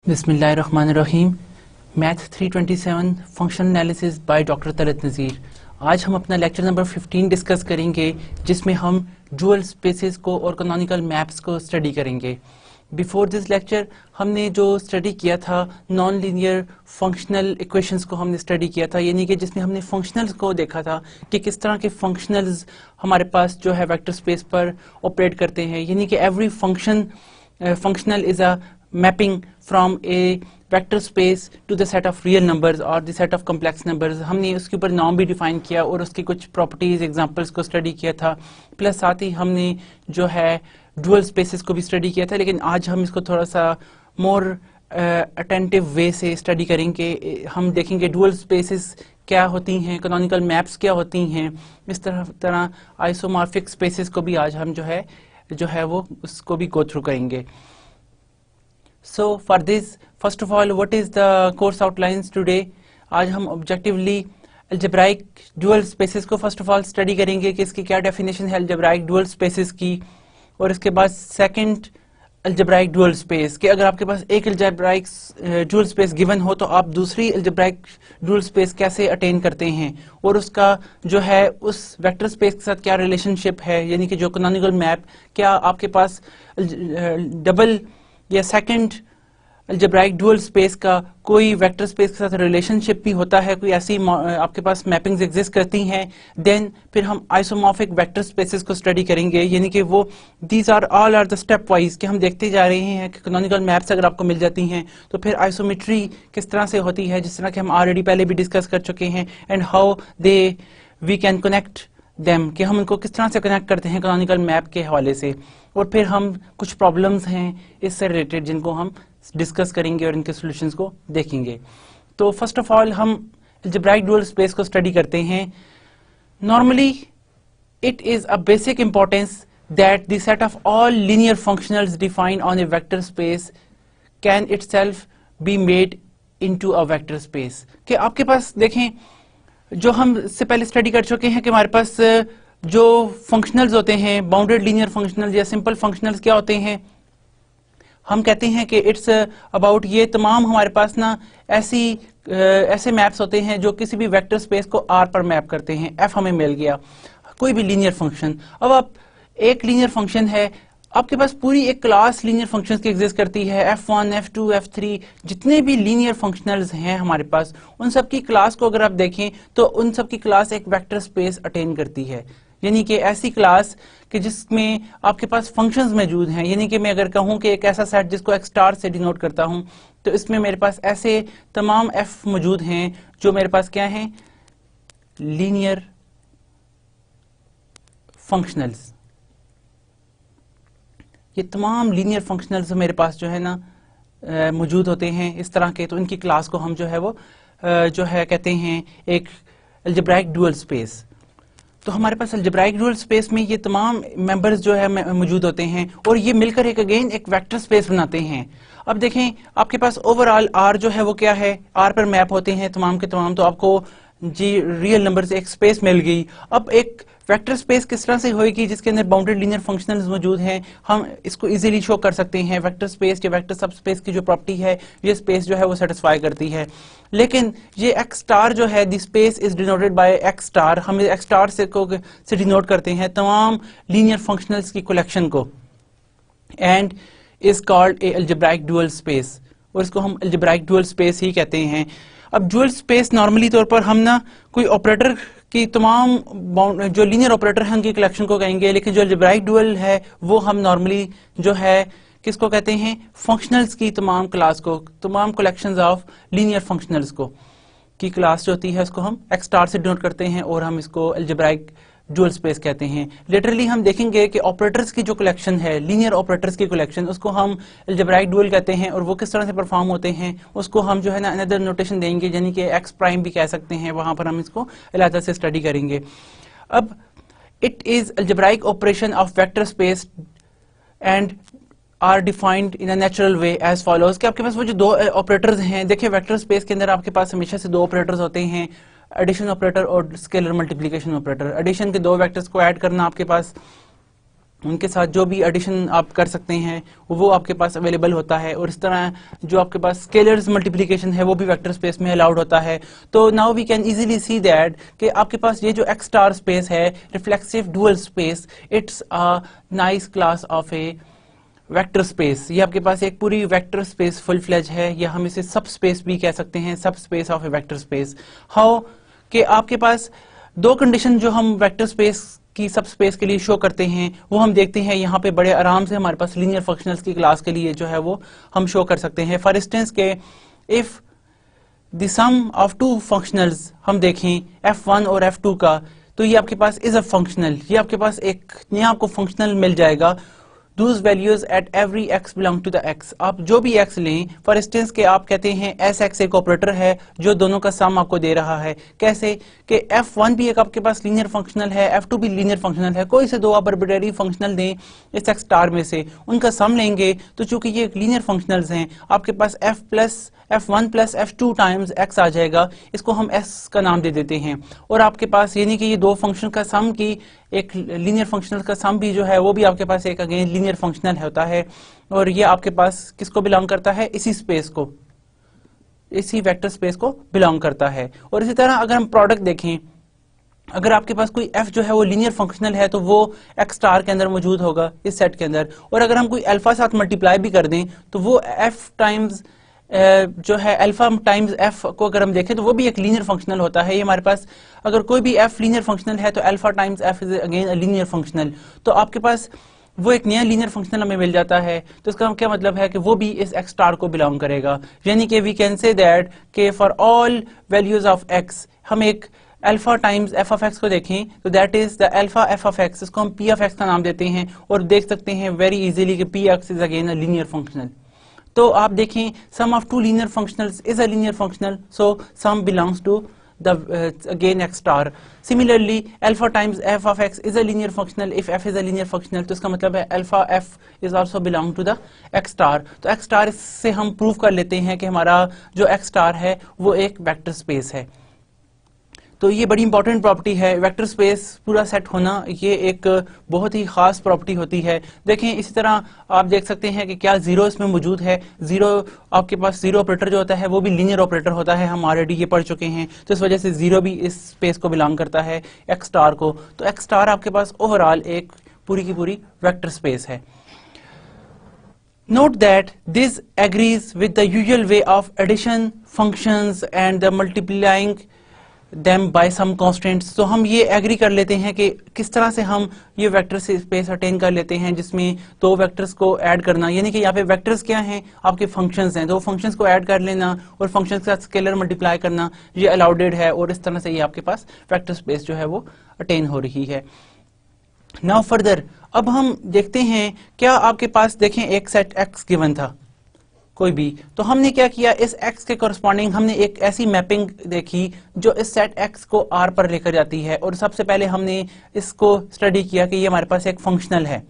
बिस्मिल्लाहिर्रहमानिर्रहीम। Math 327 function analysis by doctor Talat Nazir. आज हम अपना लेक्चर नंबर 15 डिस्कस करेंगे, जिसमें हम ड्यूअल स्पेसेस को और कैनोनिकल मैप्स को स्टडी करेंगे। बिफोर दिस लेक्चर हमने जो स्टडी किया था नॉन लीनियर फंक्शनल इक्वेशंस को हमने स्टडी किया था, यानी कि जिसमें हमने फंक्शनल्स को देखा था कि किस तरह के फंक्शनल्स हमारे पास जो है वेक्टर स्पेस पर ऑपरेट करते हैं। यानी कि every functional is a mapping from a vector space to the set of real numbers or the set of complex numbers। हमने उसके ऊपर नॉर्म भी डिफाइन किया और उसकी कुछ प्रॉपर्टीज एग्जांपल्स को स्टडी किया था, प्लस साथ ही हमने जो है डुअल स्पेसेस को भी स्टडी किया था। लेकिन आज हम इसको थोड़ा सा मोर अटेंटिव वे से स्टडी करेंगे। हम देखेंगे डुअल स्पेसेस क्या होती हैं, कैनोनिकल मैप्स क्या होती हैं, इस तरह आइसोमॉर्फिक स्पेसेस को भी आज हम जो है वो उसको भी गो थ्रू करेंगे। So for this first of all what is the course outlines today. आज हम ऑब्जेक्टिवली अलजेब्राइक डुअल स्पेसेस को फर्स्ट ऑफ ऑल स्टडी करेंगे कि इसकी क्या डेफिनेशन है अलजेब्राइक डुअल स्पेसेस की, और इसके बाद सेकंड अलजेब्राइक डुअल स्पेस कि अगर आपके पास एक अलजेब्राइक डुअल स्पेस गिवन हो तो आप दूसरी अलजेब्राइक डुअल स्पेस कैसे अटेन करते हैं, और उसका जो है उस वेक्टर स्पेस के साथ क्या रिलेशनशिप है, यानी कि जो कैनोनिकल मैप क्या आपके पास डबल या सेकंड अलजेब्राइक डुअल स्पेस का कोई वेक्टर स्पेस के साथ रिलेशनशिप भी होता है, कोई ऐसी आपके पास मैपिंग्स एग्जिस्ट करती हैं। देन फिर हम आइसोमॉर्फिक वेक्टर स्पेसेस को स्टडी करेंगे, यानी कि वो these are all are the step wise कि हम देखते जा रहे हैं कि कैनोनिकल मैप्स अगर आपको मिल जाती हैं तो फिर आइसोमेट्री किस तरह से होती है, जिस तरह कि हम ऑलरेडी पहले भी डिस्कस कर चुके हैं, and how they we can connect them कि हम इनको किस तरह से कनेक्ट करते हैं कैनोनिकल मैप के हवाले से। और फिर हम कुछ प्रॉब्लम्स हैं इससे रिलेटेड जिनको हम डिस्कस करेंगे और इनके सॉल्यूशंस को देखेंगे। तो फर्स्ट ऑफ ऑल हम अलजेब्राइक डुअल स्पेस को स्टडी करते हैं। Normally it is a basic importance that the set of all linear functionals defined on A vector space can itself be made into a vector space. कि आपके पास देखें, जो हम इससे पहले स्टडी कर चुके हैं कि हमारे पास जो फंक्शनल्स होते हैं बाउंडेड लीनियर फंक्शनल्स या सिंपल फंक्शनल्स क्या होते हैं, हम कहते हैं कि इट्स अबाउट ये तमाम हमारे पास ना ऐसे मैप्स होते हैं जो किसी भी वेक्टर स्पेस को आर पर मैप करते हैं। एफ हमें मिल गया, कोई भी लीनियर फंक्शन। अब आप एक लीनियर फंक्शन है, आपके पास पूरी एक क्लास लीनियर फंक्शंस की एग्जिस्ट करती है, f1 f2 f3 जितने भी लीनियर फंक्शनल्स हैं हमारे पास, उन सब की क्लास को अगर आप देखें तो उन सब की क्लास एक वेक्टर स्पेस अटेन करती है। यानी कि ऐसी क्लास कि जिसमें आपके पास फंक्शंस मौजूद हैं, यानी कि मैं अगर कहूं कि एक ऐसा सेट जिसको एक स्टार से डिनोट करता हूं, तो इसमें मेरे पास ऐसे तमाम f मौजूद हैं जो मेरे पास क्या हैं, लीनियर फंक्शनल्स। ये तमाम लीनियर फंक्शनल्स मेरे पास जो है ना मौजूद होते हैं इस तरह के, तो इनकी क्लास को हम जो है वो जो है कहते हैं एक अलजेब्राइक डुअल स्पेस। तो हमारे पास अलजेब्राइक डुअल स्पेस में ये तमाम मेंबर्स जो है मौजूद होते हैं और ये मिलकर एक अगेन एक वेक्टर स्पेस बनाते हैं। अब देखें आपके पास ओवरऑल आर जो है वो क्या है, आर पर मैप होते हैं तमाम के तमाम, तो आपको जी रियल नंबर से एक स्पेस मिल गई। अब एक वेक्टर स्पेस किस तरह से होएगी जिसके अंदर बाउंडेड लीनियर फंक्शनल्स मौजूद हैं, हम इसको इजीली शो कर सकते हैं। वेक्टर स्पेस या वेक्टर सब स्पेस की जो प्रॉपर्टी है ये स्पेस जो है वो सेटिस्फाई करती है। लेकिन ये एक्स स्टार जो है the space is denoted by x star, हम एक्स स्टार से डिनोट करते हैं तमाम लीनियर फंक्शनल्स की कलेक्शन को, and is called A algebraic dual space, और इसको हम अलजेब्राइक डुअल स्पेस ही कहते हैं। अब डुअल स्पेस नॉर्मली तौर पर हम ना कोई ऑपरेटर की तमाम जो लीनियर ऑपरेटर हैं उनकी कलेक्शन को कहेंगे, लेकिन जो अलजेब्राइक डुअल है वो हम नॉर्मली जो है किसको कहते हैं, फंक्शनल्स की तमाम क्लास को, तमाम कलेक्शंस ऑफ लीनियर फंक्शनल्स को की क्लास जो होती है उसको हम एक्स स्टार से डिनोट करते हैं और हम इसको अलजेब्राइक डुअल स्पेस कहते हैं। लिटरली हम देखेंगे कि ऑपरेटर्स की जो कलेक्शन है, लीनियर ऑपरेटर्स की कलेक्शन, उसको हम अलजेब्राइक डुअल कहते हैं, और वो किस तरह से परफॉर्म होते हैं उसको हम जो है ना अनदर नोटेशन देंगे, यानी कि एक्स प्राइम भी कह सकते हैं, वहां पर हम इसको अलग से स्टडी करेंगे। अब it is algebraic operation of vector space and are defined in a natural way as follows कि आपके पास वो जो दो ऑपरेटर्स हैं, देखिए वेक्टर स्पेस के अंदर आपके पास हमेशा से दो ऑपरेटर्स होते हैं, एडिशन ऑपरेटर और स्केलर मल्टीप्लिकेशन ऑपरेटर। एडिशन के दो वेक्टर्स को ऐड करना आपके पास उनके साथ जो भी एडिशन आप कर सकते हैं वो आपके पास अवेलेबल होता है, और इस तरह जो आपके पास स्केलर्स मल्टीप्लिकेशन है वो भी वेक्टर स्पेस में अलाउड होता है। तो now we can easily see that कि आपके पास ये जो एक्स स्टार स्पेस है, reflexive dual space, it's a nice class of a vector space. ये आपके पास एक पूरी वेक्टर स्पेस फुल फ्लेज है, या हम इसे सब स्पेस भी कह सकते हैं, सब space of a vector space. How कि आपके पास दो कंडीशन जो हम वेक्टर स्पेस की सब स्पेस के लिए शो करते हैं वो हम देखते हैं यहाँ पे बड़े आराम से हमारे पास लीनियर फंक्शनल्स की क्लास के लिए जो है वो हम शो कर सकते हैं। फॉर इंस्टेंस के if the sum of two functionals हम देखें f1 और f2 का, तो ये आपके पास इज अ फंक्शनल, ये आपके पास एक नया आपको फंक्शनल मिल जाएगा। Those values at every x belong to the x। आप जो भी x लें, फॉर इंस्टेंस के आप कहते हैं sx एक ऑपरेटर है जो दोनों का सम आपको दे रहा है। कैसे कि f1 भी एक आपके पास लीनियर फंक्शनल है, f2 भी लीनियर फंक्शनल है, कोई से दो आप आर्बिट्रेरी फंक्शनल दें इस x स्टार में से, उनका सम लेंगे, तो चूंकि ये लीनियर फंक्शनल्स हैं आपके पास f1 plus f2 times x आ जाएगा, इसको हम s का नाम दे देते हैं। और आपके पास यानी कि ये दो फंक्शन का सम की एक लीनियर फंक्शनल का सम भी जो है वो भी आपके पास एक अगेन लीनियर फंक्शनल होता है, और ये आपके पास किसको बिलोंग करता है, इसी स्पेस को, इसी वेक्टर स्पेस को बिलोंग करता है। और इसी तरह अगर हम प्रोडक्ट देखें, अगर आपके पास कोई f जो है वो लीनियर फंक्शनल है तो वो x स्टार के अंदर मौजूद होगा इस सेट के अंदर, और अगर हम कोई अल्फा साथ मल्टीप्लाई भी कर दें तो वो f टाइम्स जो है अल्फा टाइम्स f को अगर हम देखें तो वो भी एक लीनियर फंक्शनल होता है। ये हमारे पास अगर कोई भी f लीनियर फंक्शनल है तो alpha times f is again linear functional, तो आपके पास वो एक नया लीनियर फंक्शनल हमें मिल जाता है। तो इसका क्या मतलब है कि वो भी इस x स्टार को बिलोंग करेगा, यानी कि वी कैन से दैट कि for all values of x हम एक alpha times f of x को देखें तो that is the alpha f of x, इसको हम p ऑफ x का नाम देते हैं, और देख सकते हैं वेरी इजीली कि p(x) is again a linear functional. तो आप देखें sum of two linear functionals is a linear functional, so sum belongs to the again x star. Similarly alpha times f of x is a linear functional if f is a linear functional, तो इसका मतलब है alpha f is also belong to the x star। तो x star से हम prove कर लेते हैं कि हमारा जो x star है वो एक वेक्टर स्पेस है। तो ये बड़ी इंपॉर्टेंट प्रॉपर्टी है, वेक्टर स्पेस पूरा सेट होना ये एक बहुत ही खास प्रॉपर्टी होती है। देखें इसी तरह आप देख सकते हैं कि क्या जीरो इसमें मौजूद है, जीरो आपके पास जीरो ऑपरेटर जो होता है वो भी लीनियर ऑपरेटर होता है, हम ऑलरेडी ये पढ़ चुके हैं। तो इस वजह से जीरो भी इस स्पेस को बिलोंग करता है एक्स स्टार को। तो एक्स स्टार आपके पास ओवरऑल एक पूरी की पूरी वेक्टर स्पेस है। Note that this agrees with the usual way of addition functions and the multiplying them by some constraints। तो हम ये एग्री कर लेते हैं कि किस तरह से हम ये वेक्टर स्पेस अटेन कर लेते हैं जिसमें दो वेक्टर्स को ऐड करना, यानी कि यहाँ पे वेक्टर्स क्या हैं, आपके फंक्शंस हैं, दो फंक्शंस को ऐड कर लेना और फंक्शंस के साथ स्केलर मल्टीप्लाई करना ये अलाउडेड है, और इस तरह से ये आपके पास वेक्टर स्पेस जो है वो अटेन हो रही है। नाउ फर्दर अब हम देखते हैं क्या आपके पास देखें एक सेट x गिवन था कोई भी, तो हमने क्या किया इस x के कोरस्पॉन्डिंग हमने एक ऐसी मैपिंग देखी जो इस सेट x को R पर लेकर जाती है, और सबसे पहले हमने इसको स्टडी किया कि ये हमारे पास एक फंक्शनल है।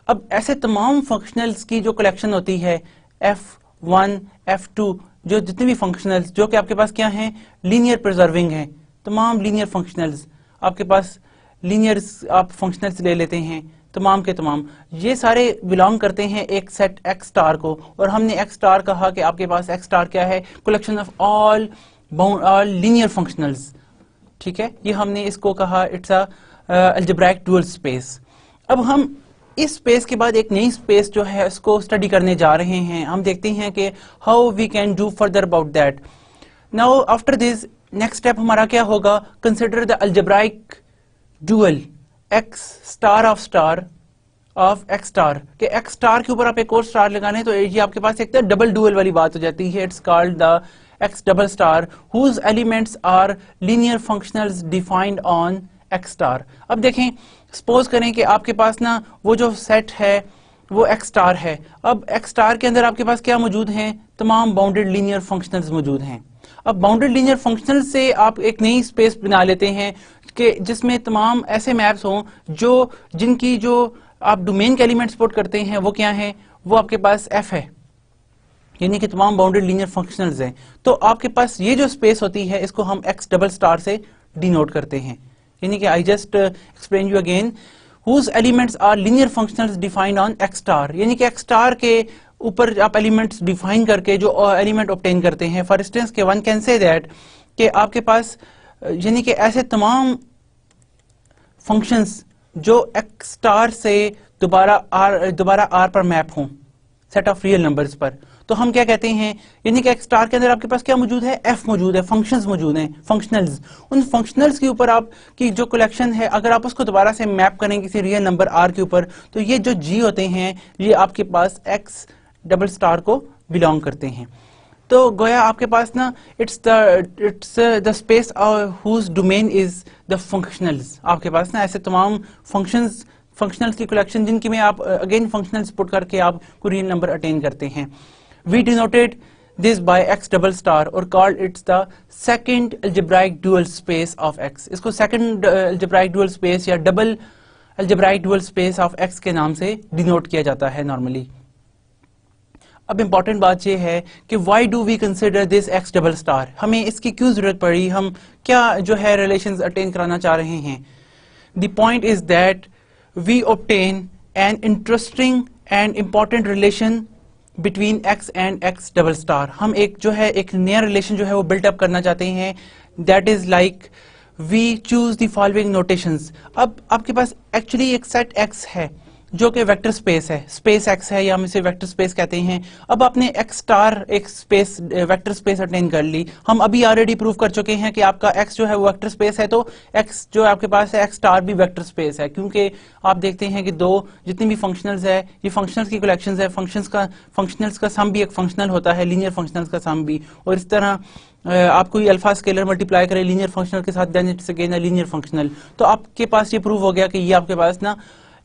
अब ऐसे तमाम फंक्शनल्स की जो कलेक्शन होती है f1 f2 जो जितने भी फंक्शनल्स जो कि आपके पास क्या हैं लीनियर प्रिजर्विंग हैं, तमाम लीनियर फंक्शनल्स आपके पास लीनियर आप फंक्शनल्स ले लेते हैं तमाम के तमाम, ये सारे बिलोंग करते हैं एक सेट x स्टार को, और हमने x स्टार कहा कि आपके पास x स्टार क्या है, collection of all linear functionals. ठीक है, ये हमने इसको कहा it's a algebraic dual space. अब हम इस स्पेस के बाद एक नई स्पेस जो है इसको स्टडी करने जा रहे हैं। हम देखते हैं कि how we can do further about that. Now after this next step हमारा क्या होगा, consider the algebraic dual x star of star of x star के x स्टार के ऊपर आप एक और स्टार लगाने तो ये आपके पास एक डबल डुअल वाली बात हो जाती है। It's called the x double star whose elements are linear functionals defined on x star. अब देखें सपोज करें कि आपके पास ना वो जो सेट है वो x स्टार है। अब x स्टार के अंदर आपके पास क्या मौजूद हैं, तमाम बाउंडेड लीनियर फंक्शनल्स मौजूद हैं। अब बाउंडेड लीनियर फंक्शनल से आप एक नई स्पेस बना लेते हैं कि जिसमें तमाम ऐसे मैप्स हों जो जिनकी जो आप डोमेन के एलिमेंट सपोर्ट करते हैं वो क्या है, वो आपके पास f है, यानी कि तमाम बाउंडेड लीनियर फंक्शनल्स हैं। तो आपके पास ये जो स्पेस होती है इसको हम x डबल स्टार से डिनोट करते हैं, यानी कि I just explain you again whose elements are linear functionals defined on x star, यानी कि x star के ऊपर आप एलिमेंट्स डिफाइन करके जो एलिमेंट ऑब्टेन करते हैं। फॉर इंस्टेंस के वन कैन से दैट कि आपके पास यानी कि ऐसे तमाम फंक्शंस जो x स्टार से दोबारा r पर मैप हों सेट ऑफ रियल नंबर्स पर, तो हम क्या कहते हैं, यानी कि x स्टार के अंदर आपके पास क्या मौजूद है, f मौजूद है, फंक्शंस मौजूद हैं, फंक्शनल्स। उन फंक्शनल्स के ऊपर आपकी जो कलेक्शन है अगर आप उसको दोबारा से मैप करें किसी रियल नंबर r के ऊपर, तो ये जो g होते हैं ये आपके पास x डबल स्टार को बिलोंग करते हैं। तो गोया आपके पास ना it's the space whose domain is the functionals. आपके पास ना ऐसे तमाम फंक्शनल्स की कलेक्शन जिनकी में आप अगेन फंक्शनल्स पुट करके आप कोई रियल नंबर अटेन करते हैं। We denoted this by x double star और called it's the second algebraic dual space of x। इसको second algebraic dual space या double algebraic dual space of x के नाम से डिनोट किया जाता है नॉर्मली। अब इंपॉर्टेंट बात यह है कि why do we consider this x double star, हमें इसकी क्यों जरूरत पड़ी, हम क्या जो है रिलेशंस अटेन कराना चाह रहे हैं। The point is that we obtain an interesting and important relation between x and x double star। हम एक जो है एक नया रिलेशन जो है वो बिल्ट अप करना चाहते हैं। That is like we choose the following notations। अब आपके पास एक्चुअली एक सेट x है जो कि वेक्टर स्पेस है, स्पेस x है या हम इसे वेक्टर स्पेस कहते हैं। अब आपने x स्टार एक स्पेस वेक्टर स्पेस अटेन कर ली। हम अभी ऑलरेडी प्रूव कर चुके हैं कि आपका x जो है वो वेक्टर स्पेस है, तो x जो आपके पास है x स्टार भी वेक्टर स्पेस है, क्योंकि आप देखते हैं कि दो जितनी भी फंक्शनल्स है ये फंक्शनल्स की कलेक्शंस है। फंक्शनल्स का सम भी एक फंक्शनल होता है, लीनियर फंक्शनल्स का सम भी। और इस तरह आप कोई अल्फा स्केलर मल्टीप्लाई करें लीनियर फंक्शनल के साथ, then it's again a linear functional. तो आपके पास ये प्रूव हो गया कि ये आपके पास ना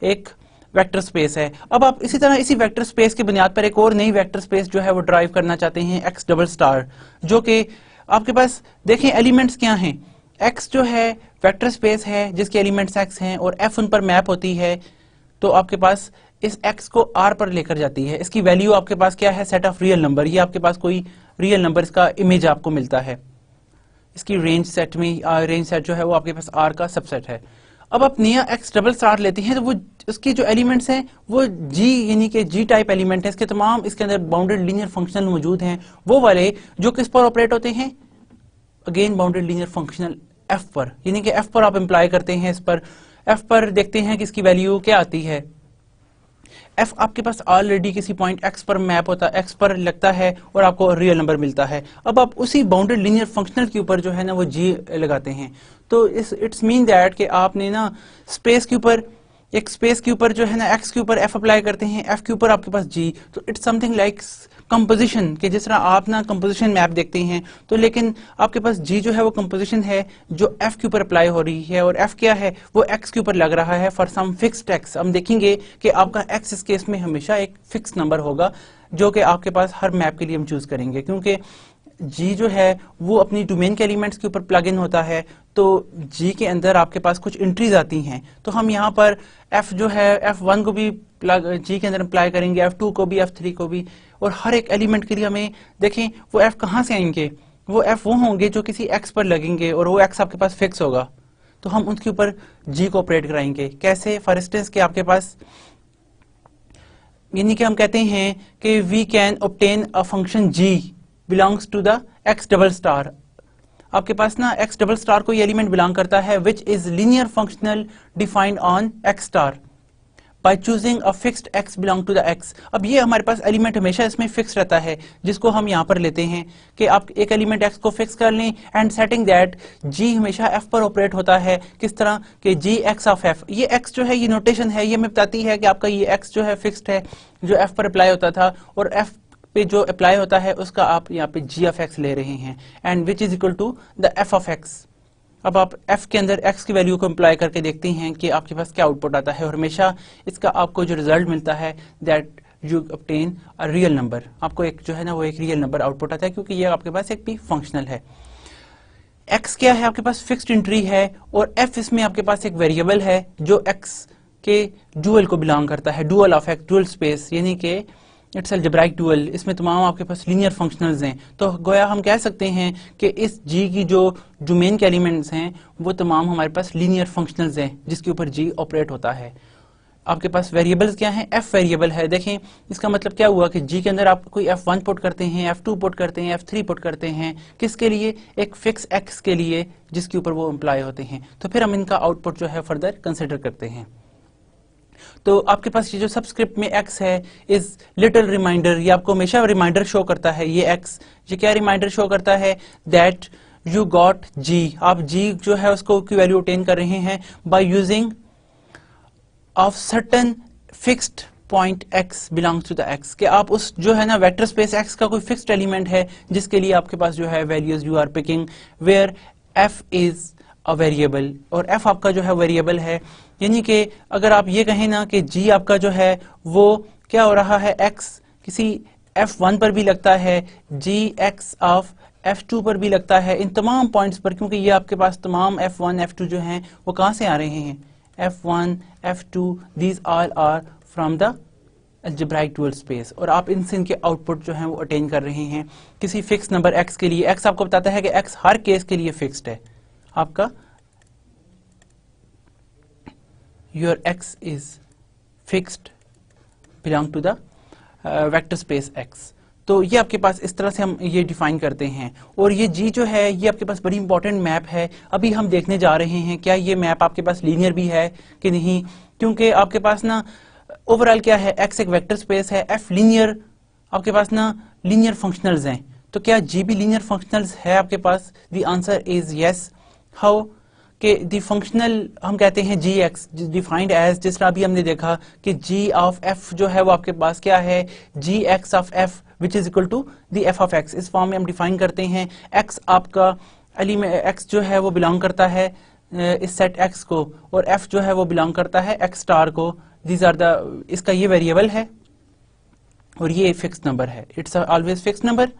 एक वेक्टर स्पेस है। अब आप इसी तरह इसी वेक्टर स्पेस की बुनियाद पर एक और नई वेक्टर स्पेस जो है वो ड्राइव करना चाहते हैं, एक्स डबल स्टार, जो कि आपके पास देखें एलिमेंट्स क्या हैं। एक्स जो है वेक्टर स्पेस है जिसके एलिमेंट्स एक्स हैं और एफ उन पर मैप होती है, तो आपके पास इस एक्स को आर पर लेकर जाती है। इसकी वैल्यू आपके पास क्या है, सेट ऑफ रियल नंबर। ये आपके पास कोई रियल नंबर इसका इमेज आपको मिलता है। इसकी रेंज सेट में रेंज सेट जो है वो आपके पास आर का सबसेट है। अब आप नया एक्स डबल स्टार लेते हैं तो वो उसकी जो एलिमेंट्स हैं वो जी यानी कि जी टाइप एलिमेंट है। इसके तमाम इसके अंदर बाउंडेड लीनियर फंक्शनल मौजूद हैं, वो वाले जो किस पर ऑपरेट होते हैं, again bounded linear functional F पर, यानी कि एफ पर आप एम्प्लॉय करते हैं। इस पर एफ पर देखते हैं कि इसकी वैल्यू क्या आती है। एफ आपके पास ऑलरेडी किसी पॉइंट एक्स पर मैप होता है, एक्स पर लगता है और आपको रियल नंबर मिलता है। अब आप उसी बाउंडेड लीनियर फंक्शनल के ऊपर जो है ना वो जी लगाते हैं। तो इट्स मीन दैट कि आपने ना स्पेस के ऊपर एक स्पेस के ऊपर जो है ना एक्स के ऊपर एफ अप्लाई करते हैं, एफ के ऊपर आपके पास जी। तो इट्स समथिंग लाइक कंपोजिशन, कि जिस तरह आप ना कंपोजिशन मैप देखते हैं, तो लेकिन आपके पास जी जो है वो कंपोजिशन है जो एफ के ऊपर अप्लाई हो रही है, और एफ क्या है वो एक्स के ऊपर लग रहा है फॉर सम फिक्स्ड एक्स। हम देखेंगे कि आपका एक्स इस केस में हमेशा एक फिक्स नंबर होगा जो कि आपके पास हर मैप के लिए हम चूज करेंगे, क्योंकि जी जो है वो अपनी डोमेन के एलिमेंट्स के ऊपर प्लग इन होता है। तो जी के अंदर आपके पास कुछ एंट्रीज आती हैं, तो हम यहाँ पर एफ जो है F1 को भी प्लग जी के अंदर अप्लाई करेंगे, F2 को भी, F3 को भी, और हर एक एलिमेंट के लिए हमें देखें वो एफ कहाँ से आएंगे, वो एफ वो होंगे जो किसी एक्स पर लगेंगे और वो एक्स आपके पास फिक्स होगा, तो हम उसके ऊपर जी को ऑपरेट कराएंगे। कैसे, फॉर इंस्टेंस के आपके पास यानी कि हम कहते हैं कि we can obtain a function G belongs to the x double star। आपके पास ना x double star को ये एलिमेंट बिलोंग करता है which is linear functional defined on x star by choosing a fixed x belong to the x। अब ये हमारे पास एलिमेंट हमेशा इसमें फिक्स रहता है, जिसको हम यहाँ पर लेते हैं कि आप एक एलिमेंट x को फिक्स कर लें एंड सेटिंग दैट g हमेशा f पर ऑपरेट होता है। किस तरह कि g x ऑफ f, ये x जो है ये नोटेशन है, ये हमें बताती है कि आपका ये x जो है फिक्स्ड है जो f पर अप्लाई होता था, और f पे जो अप्लाई होता है उसका आप यहाँ पे g ऑफ x ले रहे हैं, and which is equal to the f of x। अब आप f के अंदर x की वैल्यू को अप्लाई करके देखते हैं कि आपके पास क्या आउटपुट आता है, और हमेशा इसका आपको जो रिजल्ट मिलता है that you obtain a real number. आपको एक जो है ना वो एक रियल नंबर आउटपुट आता है, क्योंकि ये आपके पास एक भी फंक्शनल है। x क्या है, आपके पास फिक्स्ड एंट्री है, और f इसमें आपके पास एक वेरिएबल है जो x के डुअल को बिलोंग करता है, dual of x, dual space, यानी कि इट्स अलजेब्राइक डुअल। इसमें तमाम आपके पास लीनियर फंक्शनल्स हैं। तो गोया हम कह सकते हैं कि इस जी की जो डोमेन के एलिमेंट्स हैं वो तमाम हमारे पास लीनियर फंक्शनल्स हैं जिसके ऊपर जी ऑपरेट होता है। आपके पास वेरिएबल्स क्या हैं, f वेरिएबल है। देखें इसका मतलब क्या हुआ कि g के अंदर आप कोई f1 पुट करते हैं, f2 पुट करते हैं, f3 पुट करते हैं, किसके लिए, एक फिक्स x के लिए जिसके ऊपर वो अप्लाई होते हैं। तो फिर हम इनका आउटपुट जो है फर्दर कंसिडर करते हैं। तो आपके पास ये जो सबस्क्रिप्ट में x है इज लिटिल रिमाइंडर, ये आपको हमेशा रिमाइंडर शो करता है। ये x ये क्या रिमाइंडर शो करता है, दैट यू गॉट g, आप g जो है उसको की वैल्यू ऑब्टेन कर रहे हैं by using of certain fixed point x belongs to the x, कि आप उस जो है ना वेक्टर स्पेस x का कोई फिक्स्ड एलिमेंट है जिसके लिए आपके पास जो है values you are picking, where f is a variable, और f आपका जो है वेरिएबल है। यानी कि अगर आप ये कहें ना कि g आपका जो है वो क्या हो रहा है, x किसी f1 पर भी लगता है, g x ऑफ f2 पर भी लगता है, इन तमाम पॉइंट्स पर, क्योंकि ये आपके पास तमाम f1 f2 जो हैं वो कहाँ से आ रहे हैं, f1 f2 these all are from the algebraic dual space, और आप इनसे इनके आउटपुट जो हैं वो अटेन कर रहे हैं किसी फिक्स नंबर x के लिए। x आपको बताता है कि x हर केस के लिए फिक्स्ड है आपका, your x is fixed belong to the vector space x। तो ये आपके पास इस तरह से हम ये डिफाइन करते हैं। और ये g जो है ये आपके पास बड़ी इंपॉर्टेंट मैप है। अभी हम देखने जा रहे हैं क्या ये मैप आपके पास लीनियर भी है कि नहीं, क्योंकि आपके पास ना ओवरऑल क्या है, x एक वेक्टर स्पेस है, f लीनियर, आपके पास ना लीनियर फंक्शनल्स हैं, तो क्या g भी लीनियर फंक्शनल्स है आपके पास, the answer is yes. How कि दी फंक्शनल हम कहते हैं जी एक्स डिफाइंड एज, जिस तरह अभी हमने देखा कि जी ऑफ एफ जो है वो आपके पास क्या है, G X of F which is equal to the F of X. इस फॉर्म में हम डिफाइन करते हैं। एक्स आपका एलिमेंट एक्स जो है वो बिलोंग करता है इस सेट एक्स को, और एफ जो है वो बिलोंग करता है एक्स स्टार को। दीज आर द, इसका ये वेरिएबल है और ये फिक्स नंबर है, it's always fix number.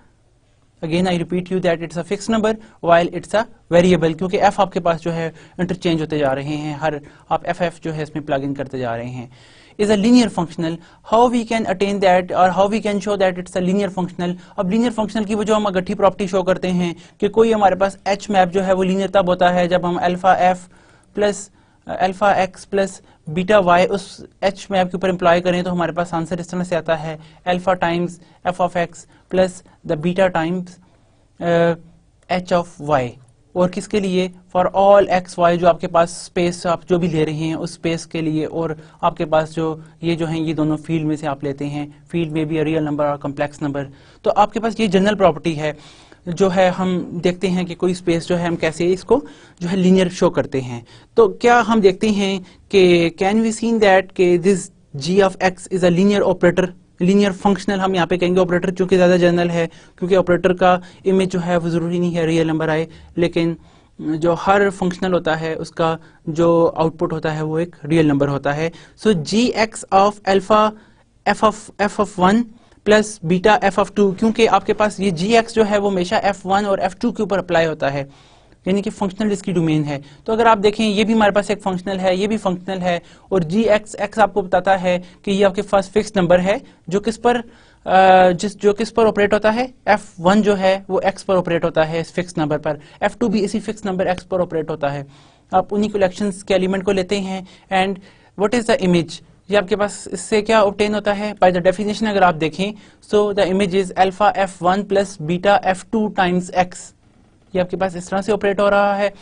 Again I repeat you that it's a fix number while it's a variable, क्योंकि एफ आपके पास जो है इंटरचेंज होते जा रहे हैं, हर आप एफ जो है इसमें प्लग इन करते जा रहे हैं। Is a linear functional, how we can attain that और how we can show that it's a linear functional. अब लीनियर फंक्शनल की वो जो हम अगट्ठी प्रॉपर्टी शो करते हैं कि कोई हमारे पास एच मैप जो है वो लीनियर तब होता है जब हम alpha F plus alpha x plus beta Y उस एच मैप के ऊपर इम्प्लॉय करें, तो हमारे पास आंसर इस तरह से आता है alpha times F of x plus the beta times H of Y. और किसके लिए, फॉर ऑल एक्स वाई, जो आपके पास स्पेस आप जो भी ले रहे हैं उस स्पेस के लिए, और आपके पास जो हैं ये दोनों फील्ड में से आप लेते हैं, फील्ड में भी रियल नंबर और कम्प्लेक्स नंबर। तो आपके पास ये जनरल प्रॉपर्टी है जो है, हम देखते हैं कि कोई स्पेस जो है हम कैसे इसको जो है लीनियर शो करते हैं। तो क्या हम देखते हैं कि कैन वी सीन दैट कि this G of X is a linear operator, linear functional हम यहाँ पे कहेंगे ऑपरेटर, चूंकि ज़्यादा जनरल है, क्योंकि ऑपरेटर का इमेज जो है वो ज़रूरी नहीं है रियल नंबर आए, लेकिन जो हर फंक्शनल होता है उसका जो आउटपुट होता है वो एक रियल नंबर होता है। So G X of alpha F of one plus beta F of two, क्योंकि आपके पास ये जी एक्स जो है वो हमेशा एफ वन और एफ टू के ऊपर अप्लाई होता है, यानी कि फंक्शनल इसकी डोमेन है। तो अगर आप देखें ये भी हमारे पास एक फंक्शनल है, ये भी फंक्शनल है, और जी एक्स एक्स आपको बताता है कि ये आपके पास फिक्स नंबर है जो किस पर किस पर ऑपरेट होता है, f1 जो है वो x पर ऑपरेट होता है इस फिक्स नंबर पर, f2 भी इसी फिक्स नंबर x पर ऑपरेट होता है। आप उन्हीं कलेक्शंस के एलिमेंट को लेते हैं, and what is the image, ये आपके पास इससे क्या ऑब्टेन होता है बाय द डेफिनेशन। अगर आप देखें so the image is alpha f1 plus beta f2 times x, ये आपके पास इस तरह से ऑपरेट हो रहा है,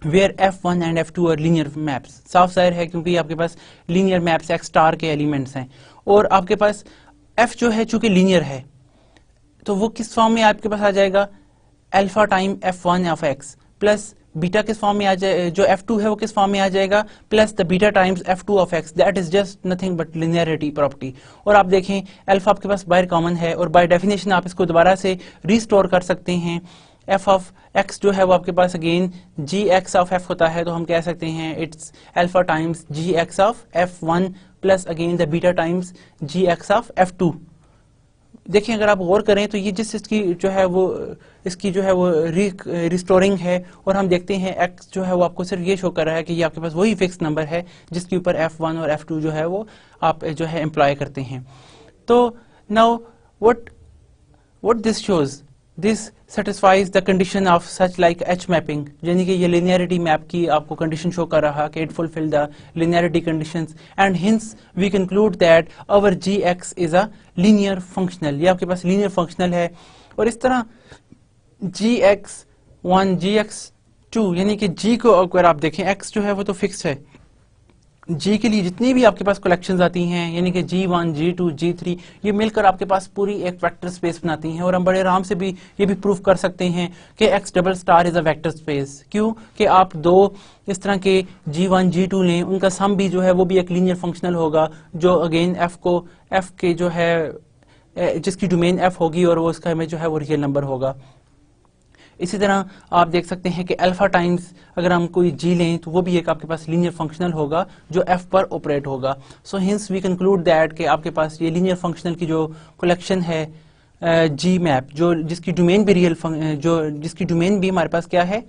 where f1 and f2 are linear maps. साफ जाहिर है क्योंकि आपके पास लीनियर मैप्स x स्टार के एलिमेंट्स हैं, और आपके पास f जो है चूंकि लीनियर है तो वो किस फॉर्म में आपके पास आ जाएगा, alpha time f1 of x plus beta किस फॉर्म में आ जाए, जो f2 है वो किस फॉर्म में आ जाएगा, plus the beta times f2 of x, that is just nothing but linearity property. और आप देखें अल्फा आपके पास बाहर कॉमन है, और बाय डेफिनेशन आप इसको दोबारा से रिस्टोर कर सकते हैं। f ऑफ x जो है वो आपके पास again G X of f होता है, तो हम कह सकते हैं it's alpha times G X of f1 plus again the beta times G X of f2। देखिए अगर आप गौर करें तो ये जिस इसकी जो है वो इसकी जो है वो रिस्टोरिंग है, और हम देखते हैं x जो है वो आपको सिर्फ ये शो कर रहा है कि ये आपके पास वही फिक्स नंबर है जिसके ऊपर f1 और f2 जो है वो आप जो है एम्प्लॉय करते हैं। तो now what this shows, this satisfies the condition of such like H mapping, यानी कि ये लिनियरिटी मैप की आपको कंडीशन शो कर रहा कि it fulfil the linearity conditions and hence we conclude that our G X is a linear functional, ये आपके पास लीनियर फंक्शनल है। और इस तरह G X one G X two, यानी कि जी को अगर आप देखें एक्स जो है वो तो फिक्स है, जी के लिए जितनी भी आपके पास कलेक्शंस आती हैं यानी कि G1, G2, G3 ये मिलकर आपके पास पूरी एक वेक्टर स्पेस बनाती हैं। और हम बड़े आराम से भी ये भी प्रूफ कर सकते हैं कि X double star is a vector space. क्यों कि आप दो इस तरह के G1, G2 लें, उनका सम भी जो है वो भी एक लीनियर फंक्शनल होगा जो अगेन F के जो है जिसकी डोमेन F होगी और वो उसका में जो है वो रियल नंबर होगा। इसी तरह आप देख सकते हैं कि अल्फा टाइम्स अगर हम कोई जी लें तो वो भी एक आपके पास लीनियर फंक्शनल होगा जो एफ पर ऑपरेट होगा। सो हिंस वी कंक्लूड दैट कि आपके पास ये लीनियर फंक्शनल की जो कलेक्शन है जी मैप जो जिसकी डोमेन भी जिसकी डोमेन भी हमारे पास क्या है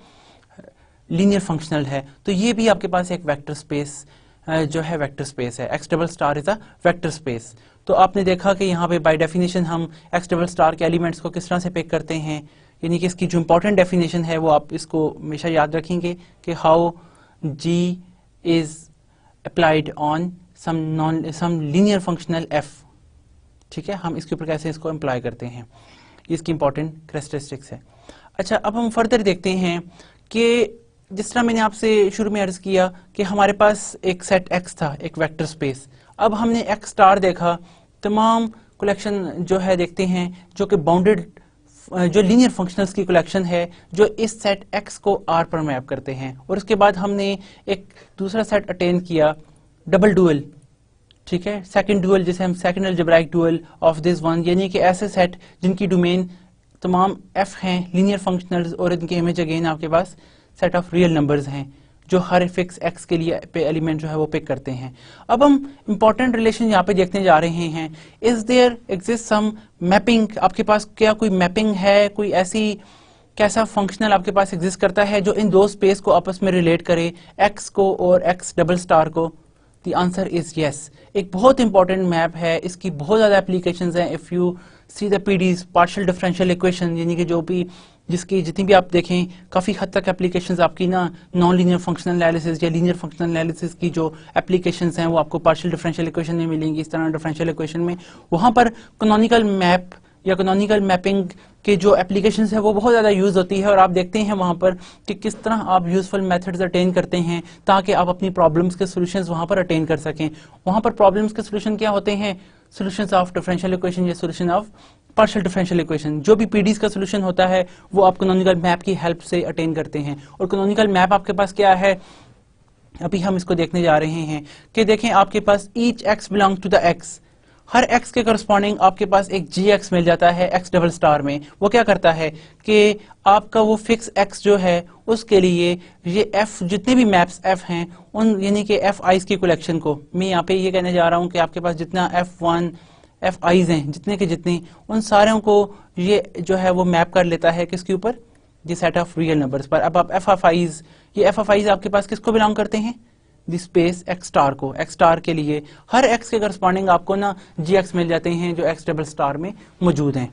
लीनियर फंक्शनल है, तो ये भी आपके पास एक वेक्टर स्पेस जो है वेक्टर स्पेस है। X double star is a vector space. तो आपने देखा कि यहाँ पे बाय डेफिनेशन हम एक्स डबल स्टार के एलिमेंट्स को किस तरह से पिक करते हैं, यानी कि इसकी जो इंपॉर्टेंट डेफिनेशन है वो आप इसको हमेशा याद रखेंगे कि how G is applied on some linear functional F. ठीक है, हम इसके ऊपर कैसे इसको अप्लाई करते हैं, इसकी इंपॉर्टेंट कैरेक्टरिस्टिक्स है। अच्छा, अब हम फर्दर देखते हैं कि जिस तरह मैंने आपसे शुरू में अर्ज किया कि हमारे पास एक सेट एक्स था, एक वेक्टर स्पेस। अब हमने एक्स स्टार देखा, तमाम कलेक्शन जो है देखते हैं जो कि बाउंडेड जो लीनियर फंक्शनल्स की कलेक्शन है जो इस सेट एक्स को आर पर मैप करते हैं। और उसके बाद हमने एक दूसरा सेट अटेन किया डबल डुअल, ठीक है, सेकंड डुअल जिसे हम second algebraic dual of this one, यानी कि ऐसे सेट जिनकी डोमेन तमाम एफ हैं लीनियर फंक्शनल्स और इनके इमेज अगेन आपके पास सेट ऑफ रियल नंबर्स हैं जो हर फिक्स एक्स के लिए पे एलिमेंट जो है वो पिक करते हैं। अब हम इंपॉर्टेंट रिलेशन यहाँ पे देखने जा रहे हैं, is there exist some mapping, आपके पास क्या कोई मैपिंग है, कोई ऐसी कैसा फंक्शनल आपके पास एग्जिस्ट करता है जो इन दो स्पेस को आपस में रिलेट करे, एक्स को और एक्स डबल स्टार को। The answer is yes. एक बहुत इंपॉर्टेंट मैप है, इसकी बहुत ज्यादा एप्लीकेशंस हैं। If you see the PDs partial differential equation, यानी कि जो भी जिसकी जितनी भी आप देखें काफी हद तक एप्लीकेशंस आपकी ना नॉन लीनियर फंक्शनल एनालिसिस या लीनियर फंक्शनल एनालिसिस की जो एप्लीकेशंस हैं वो आपको पार्शियल डिफरेंशियल इक्वेशन में मिलेंगी। इस तरह डिफरेंशियल इक्वेशन में वहां पर कैनोनिकल मैप या कैनोनिकल मैपिंग के जो एप्लीकेशंस है वो बहुत ज़्यादा यूज़ होती है। और आप देखते हैं वहाँ पर कि किस तरह आप यूजफुल मेथड्स अटेन करते हैं ताकि आप अपनी प्रॉब्लम्स के सॉल्यूशंस वहाँ पर अटेन कर सकें। वहाँ पर प्रॉब्लम्स के सॉल्यूशन क्या होते हैं, सॉल्यूशंस ऑफ डिफरेंशियल इक्वेशन या solution of partial differential equation. जो भी पीडीज का सॉल्यूशन होता है वो आप कैनोनिकल मैप की हेल्प से अटेन करते हैं। और कैनोनिकल मैप आपके पास क्या है, अभी हम इसको देखने जा रहे हैं कि देखें आपके पास each X belong to the X, हर x के करस्पॉन्डिंग आपके पास एक gx मिल जाता है x डबल स्टार में। वो क्या करता है कि आपका वो फिक्स x जो है उसके लिए ये f जितने भी मैप्स f हैं उन यानी कि f i's की कलेक्शन को, मैं यहाँ पे ये कहने जा रहा हूँ कि आपके पास जितना f1 f i's हैं जितने के जितने, उन सारों को ये जो है वो मैप कर लेता है किसके ऊपर, ये सेट ऑफ रियल नंबर्स पर। अब आप f of i's, ये f of i's आपके पास किसको बिलोंग करते हैं, दी स्पेस एक्स स्टार को। एक्स स्टार के लिए हर एक्स के करस्पॉन्डिंग आपको ना जी एक्स मिल जाते हैं जो एक्स डबल स्टार में मौजूद हैं।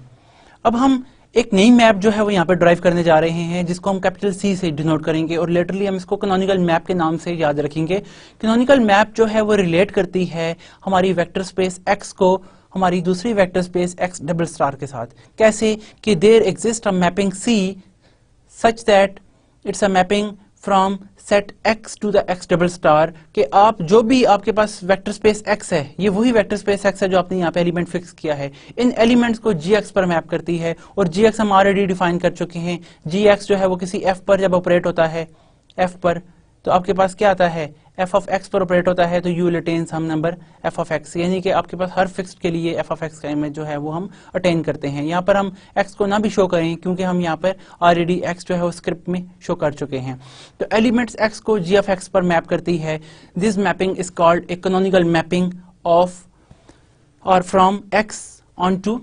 अब हम एक नई मैप जो है वो यहाँ पे ड्राइव करने जा रहे हैं जिसको हम कैपिटल सी से डिनोट करेंगे और लेटरली हम इसको कैनोनिकल मैप के नाम से याद रखेंगे। कैनोनिकल मैप जो है वो रिलेट करती है हमारी वेक्टर स्पेस एक्स को हमारी दूसरी vector space X double star के साथ। कैसे कि there exist a mapping C such that it's a mapping from set x to the x double star, कि आप जो भी आपके पास वेक्टर स्पेस x है ये वही वेक्टर स्पेस x है जो आपने यहाँ पे एलिमेंट फिक्स किया है, इन एलिमेंट्स को gx पर मैप करती है। और gx हम ऑलरेडी डिफाइन कर चुके हैं, gx जो है वो किसी f पर जब ऑपरेट होता है f पर तो आपके पास क्या आता है, f ऑफ x पर ऑपरेट होता है तो you will attain some number f of x, यानी कि आपके पास हर फिक्स्ड के लिए f ऑफ x का इमेज जो है वो हम अटेन करते हैं। यहाँ पर हम x को ना भी शो करें क्योंकि हम यहाँ पर ऑलरेडी x जो है वो स्क्रिप्ट में शो कर चुके हैं। तो एलिमेंट्स x को g ऑफ x पर मैप करती है। This mapping is called a canonical mapping of और from x onto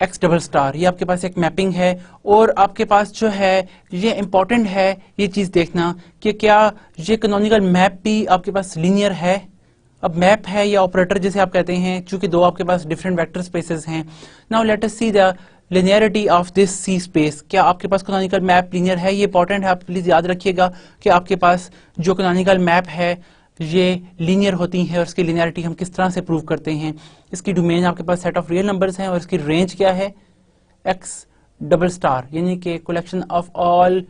X double star. ये आपके पास एक मैपिंग है और आपके पास जो है ये इंपॉर्टेंट है ये चीज देखना कि क्या ये कैनोनिकल मैप भी आपके पास लीनियर है। अब मैप है या ऑपरेटर जिसे आप कहते हैं, चूंकि दो आपके पास डिफरेंट वेक्टर स्पेसेस हैं। Now let us see the linearity of this C space, क्या आपके पास कैनोनिकल मैप लीनियर है? ये इंपॉर्टेंट है, आप प्लीज याद रखिएगा कि आपके पास जो कैनोनिकल मैप है ये लीनियर होती है और इसकी लिनियरिटी हम किस तरह से प्रूव करते हैं। इसकी डोमेन आपके पास सेट ऑफ रियल नंबर्स हैं और इसकी रेंज क्या है? एक्स डबल स्टार, यानी कि collection of all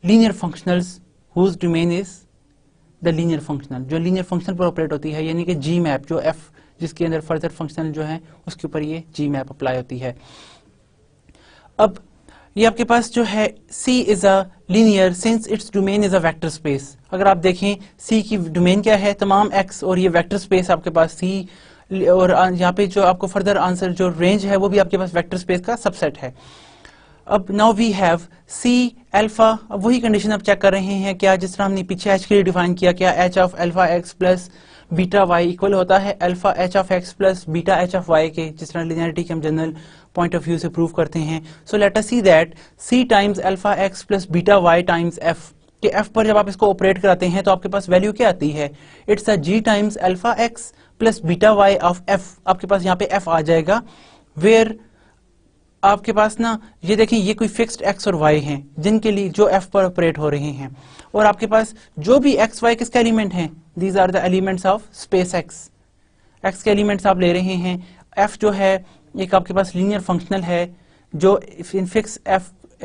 linear functionals whose domain is the linear functional, जो लीनियर फंक्शनल पर ऑपरेट होती है, यानी कि जी मैप जो एफ जिसके अंदर फर्दर फंक्शनल जो है उसके ऊपर ये जी मैप अप्लाई होती है। अब ये आपके पास जो है C is a linear since its domain is a vector space. अगर आप देखें C की डोमेन क्या है? तमाम X, और ये वेक्टर स्पेस आपके पास C, और यहाँ पे जो आपको फर्दर आंसर जो रेंज है वो भी आपके पास वेक्टर स्पेस का सबसेट है। अब now we have C alpha, अब वही कंडीशन आप चेक कर रहे हैं क्या जिस तरह हमने पीछे H के लिए डिफाइन किया, क्या H of alpha x plus beta Y equal होता है alpha H of x plus beta H of Y के, जिस तरह लिनियरिटी के हम जनरल पॉइंट ऑफ व्यू से प्रूव करते हैं। So let us see that C times alpha x plus beta Y times F, कि F पर जब आप इसको ऑपरेट कराते हैं तो आपके पास वैल्यू क्या आती है? It's a G times alpha x plus beta Y of F, आपके पास यहाँ पे F आ जाएगा, वेयर आपके पास ना ये देखें ये कोई फिक्स्ड x और y हैं जिनके लिए जो f पर ऑपरेट हो रहे हैं, और आपके पास जो भी x y किसका एलिमेंट हैं? These are the elements of space x के एलिमेंट्स आप ले रहे हैं। f जो है एक आपके पास लीनियर फंक्शनल है जो इन फिक्स f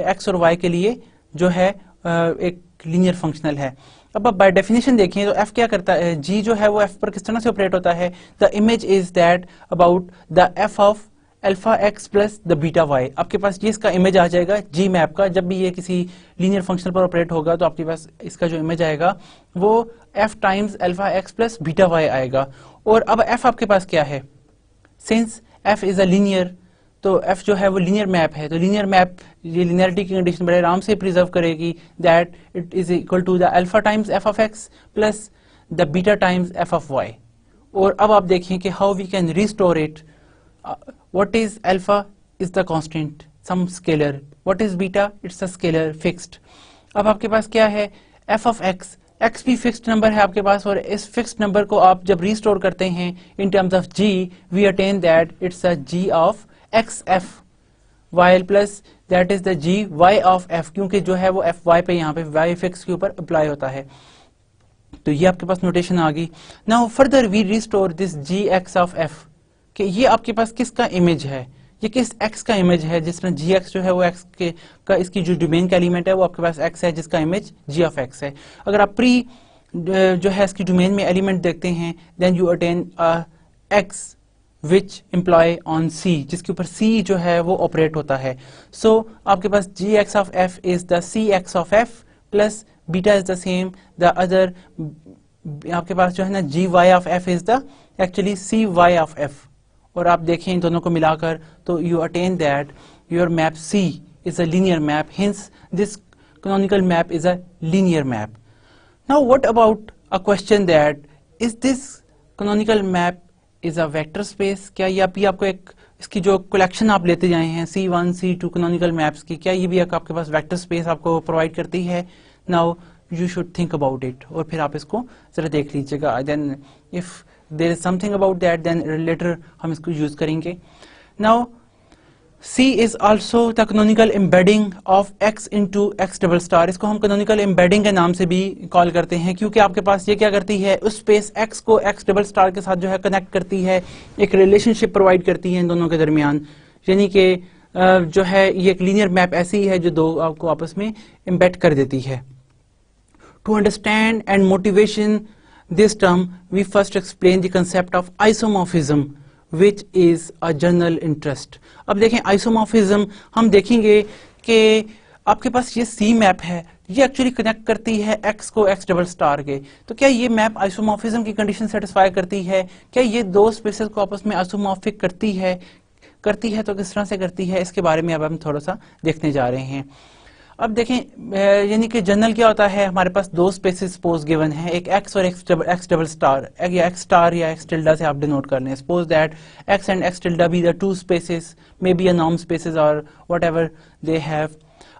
x और y के लिए जो है एक लीनियर फंक्शनल है। अब आप बाय डेफिनेशन देखें तो f क्या करता है? g जो है वो f पर किस तरह से ऑपरेट होता है? The image is that about the f of alpha x plus the beta Y, आपके पास ये इसका इमेज आ जाएगा जी मैप का। जब भी ये किसी लीनियर फंक्शन पर ऑपरेट होगा तो आपके पास इसका जो इमेज आएगा वो f times alpha x plus beta Y आएगा। और अब f आपके पास क्या है? Since f is a linear, तो f जो है वो लीनियर मैप है, तो लीनियर मैप ये लीनियरिटी की कंडीशन बड़े आराम से प्रिजर्व करेगी that it is equal to the alpha times f of x plus the beta times f of y। और अब आप देखें कि how we can restore it. What is alpha? Is the constant, some scalar. What is beta? It's a scalar fixed. अब आपके पास क्या है? f of x, x भी फिक्स्ड नंबर है आपके पास, और इस फिक्स्ड नंबर को आप जब रिस्टोर करते हैं in terms of g, we attain that it's a g of x f y plus that is the g y of f, क्योंकि जो है वो f y पे यहाँ पे y फिक्स के ऊपर अप्लाई होता है। तो ये आपके पास नोटेशन आ गई। Now further we restore this g x of f, कि ये आपके पास किसका इमेज है? ये किस x का इमेज है? जिस तरह जी एक्स जो है वो x के का इसकी जो डोमेन का एलिमेंट है वो आपके पास x है जिसका इमेज g ऑफ x है। अगर आप प्री जो है इसकी डोमेन में एलिमेंट देखते हैं then you attain x which employ on c, जिसके ऊपर c जो है वो ऑपरेट होता है। सो आपके पास G X of f is the C X of f plus beta is the same the other, आपके पास जो है ना G Y of f is the actually C Y of f, और आप देखें इन दोनों को मिलाकर तो you attain that your map C is a linear map, hence this canonical map is a linear map. Now what about a question that is this canonical map is a vector space? क्या ये अभी आपको एक इसकी जो collection आप लेते जाए हैं C1 C2 कैनोनिकल मैप्स की, क्या ये भी एक आपके पास वेक्टर स्पेस आपको प्रोवाइड करती है? Now you should think about it, और फिर आप इसको जरा देख लीजिएगा। Then if there is something about that then later हम इसको यूज करेंगे। now C is also the canonical embedding of x into x double star, इसको हम canonical embedding के नाम से भी कॉल करते हैं क्योंकि आपके पास ये क्या करती है? उस स्पेस x को x डबल स्टार के साथ जो है कनेक्ट करती है, एक रिलेशनशिप प्रोवाइड करती है इन दोनों के दरमियान, यानी कि जो है ये एक लीनियर मैप ऐसी है जो दो आपको आपस में एम्बेड कर देती है। To understand and motivation this term we first explain the concept of isomorphism which is a general interest। अब देखें isomorphism हम देखेंगे कि आपके पास ये C मैप है, ये एक्चुअली कनेक्ट करती है x को x डबल स्टार के, तो क्या ये मैप आइसोमॉर्फिज्म की कंडीशन सेटिस्फाई करती है? क्या ये दो स्पेसेस को आपस में आइसोमॉर्फिक करती है तो किस तरह से करती है, इसके बारे में अब हम थोड़ा सा देखने जा रहे हैं। अब देखें यानी कि जनरल क्या होता है, हमारे पास दो स्पेसेस सपोज गिवन है, एक x और x डबल स्टार, या x स्टार या x टिल्डा से आप डिनोट कर लें। Suppose that x and x tilde be the two spaces, may be a norm spaces और whatever they have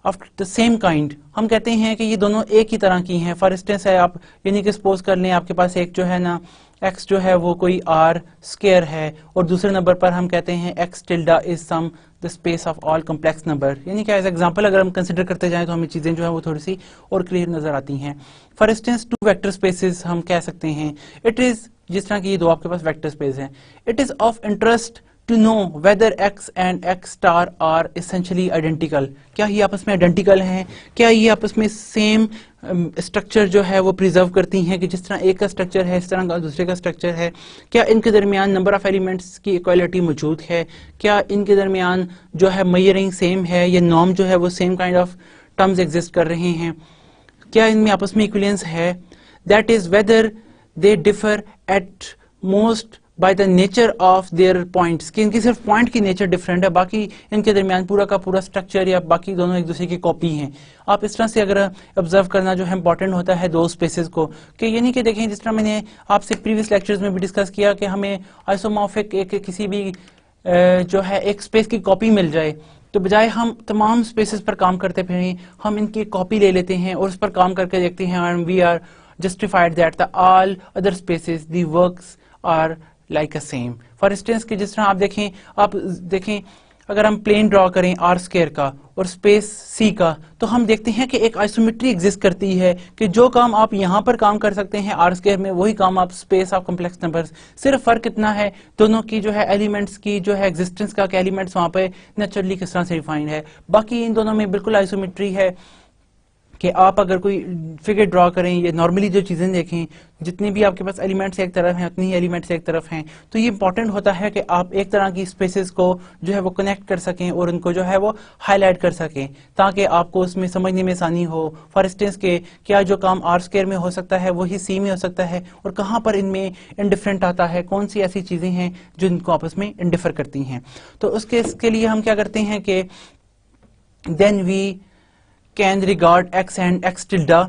of the same kind. हम कहते हैं कि ये दोनों एक ही तरह की हैं। फॉर इंस्टेंस है आप यानी कि सपोज कर लें आपके पास एक जो है ना x जो है वो कोई r स्क्वायर है, और दूसरे नंबर पर हम कहते हैं x tilde is some the space of all complex number. यानी कि एज एग्जांपल अगर हम कंसिडर करते जाएं तो हमें चीजें जो है वो थोड़ी सी और क्लियर नजर आती हैं। For instance two vector spaces हम कह सकते हैं इट इज, जिस तरह की ये दो आपके पास वेक्टर स्पेस हैं, it is of interest to know whether x and x star are essentially identical. क्या ये आपस में आइडेंटिकल हैं, क्या ये आपस में सेम स्ट्रक्चर जो है वो प्रिजर्व करती हैं कि जिस तरह एक का स्ट्रक्चर है इस तरह का दूसरे का स्ट्रक्चर है, क्या इनके दरमियान नंबर ऑफ एलिमेंट्स की इक्वालिटी मौजूद है, क्या इनके दरमियान जो है मेजरिंग सेम है, या नॉर्म जो है वो same kind of terms exist कर रहे हैं, क्या इनमें आपस में इक्विवेलेंस है, that is whether they differ at most by the nature of their points, कि इनकी सिर्फ पॉइंट की नेचर डिफरेंट है, बाकी इनके दरमियान पूरा का पूरा स्ट्रक्चर या बाकी दोनों एक दूसरे की कॉपी हैं। आप इस तरह से अगर ऑब्जर्व करना जो है इंपॉर्टेंट होता है दो स्पेसेस को, कि ये नहीं कि देखें जिस तरह मैंने आपसे प्रीवियस लेक्चर्स में भी डिस्कस किया कि हमें आइसोमॉर्फिक एक किसी भी जो है एक स्पेस की कॉपी मिल जाए, तो बजाय हम तमाम स्पेसेस पर काम करते फिरें हम इनकी कॉपी ले लेते हैं और उस पर काम करके देखते हैं, and we are justified that the all other spaces the works are like a same. For instance कि जिस तरह आप देखें अगर हम प्लेन ड्रॉ करें आर स्क्वायर का और स्पेस सी का, तो हम देखते हैं कि एक आइसोमेट्री एग्जिस्ट करती है कि जो काम आप यहाँ पर काम कर सकते हैं आर स्क्वायर में, वही काम आप स्पेस ऑफ कॉम्प्लेक्स नंबर्स। सिर्फ फर्क इतना है दोनों की जो है एलिमेंट्स की जो है एग्जिस्टेंस का, एलिमेंट्स वहां पे नेचुरली किस तरह से डिफाइंड है, बाकी इन दोनों में बिल्कुल आइसोमेट्री है कि आप अगर कोई फिगर ड्रॉ करें या नॉर्मली जो चीजें देखें, जितनी भी आपके पास एलिमेंट्स एक तरफ हैं उतनी ही एलिमेंट्स एक तरफ हैं, तो ये इंपॉर्टेंट होता है कि आप एक तरह की स्पेसेस को जो है वो कनेक्ट कर सकें और उनको जो है वो हाईलाइट कर सकें ताकि आपको उसमें समझने में आसानी हो। फॉर इंस्टेंस के क्या जो काम आर स्क्वायर में हो सकता है वही सी में हो सकता है, और कहाँ पर इनमें इंडिफरेंट आता है, कौन सी ऐसी चीजें हैं जो इनको आपस में इंडिफर करती हैं। तो उसके लिए हम क्या करते हैं कि then we can regard x and x tilde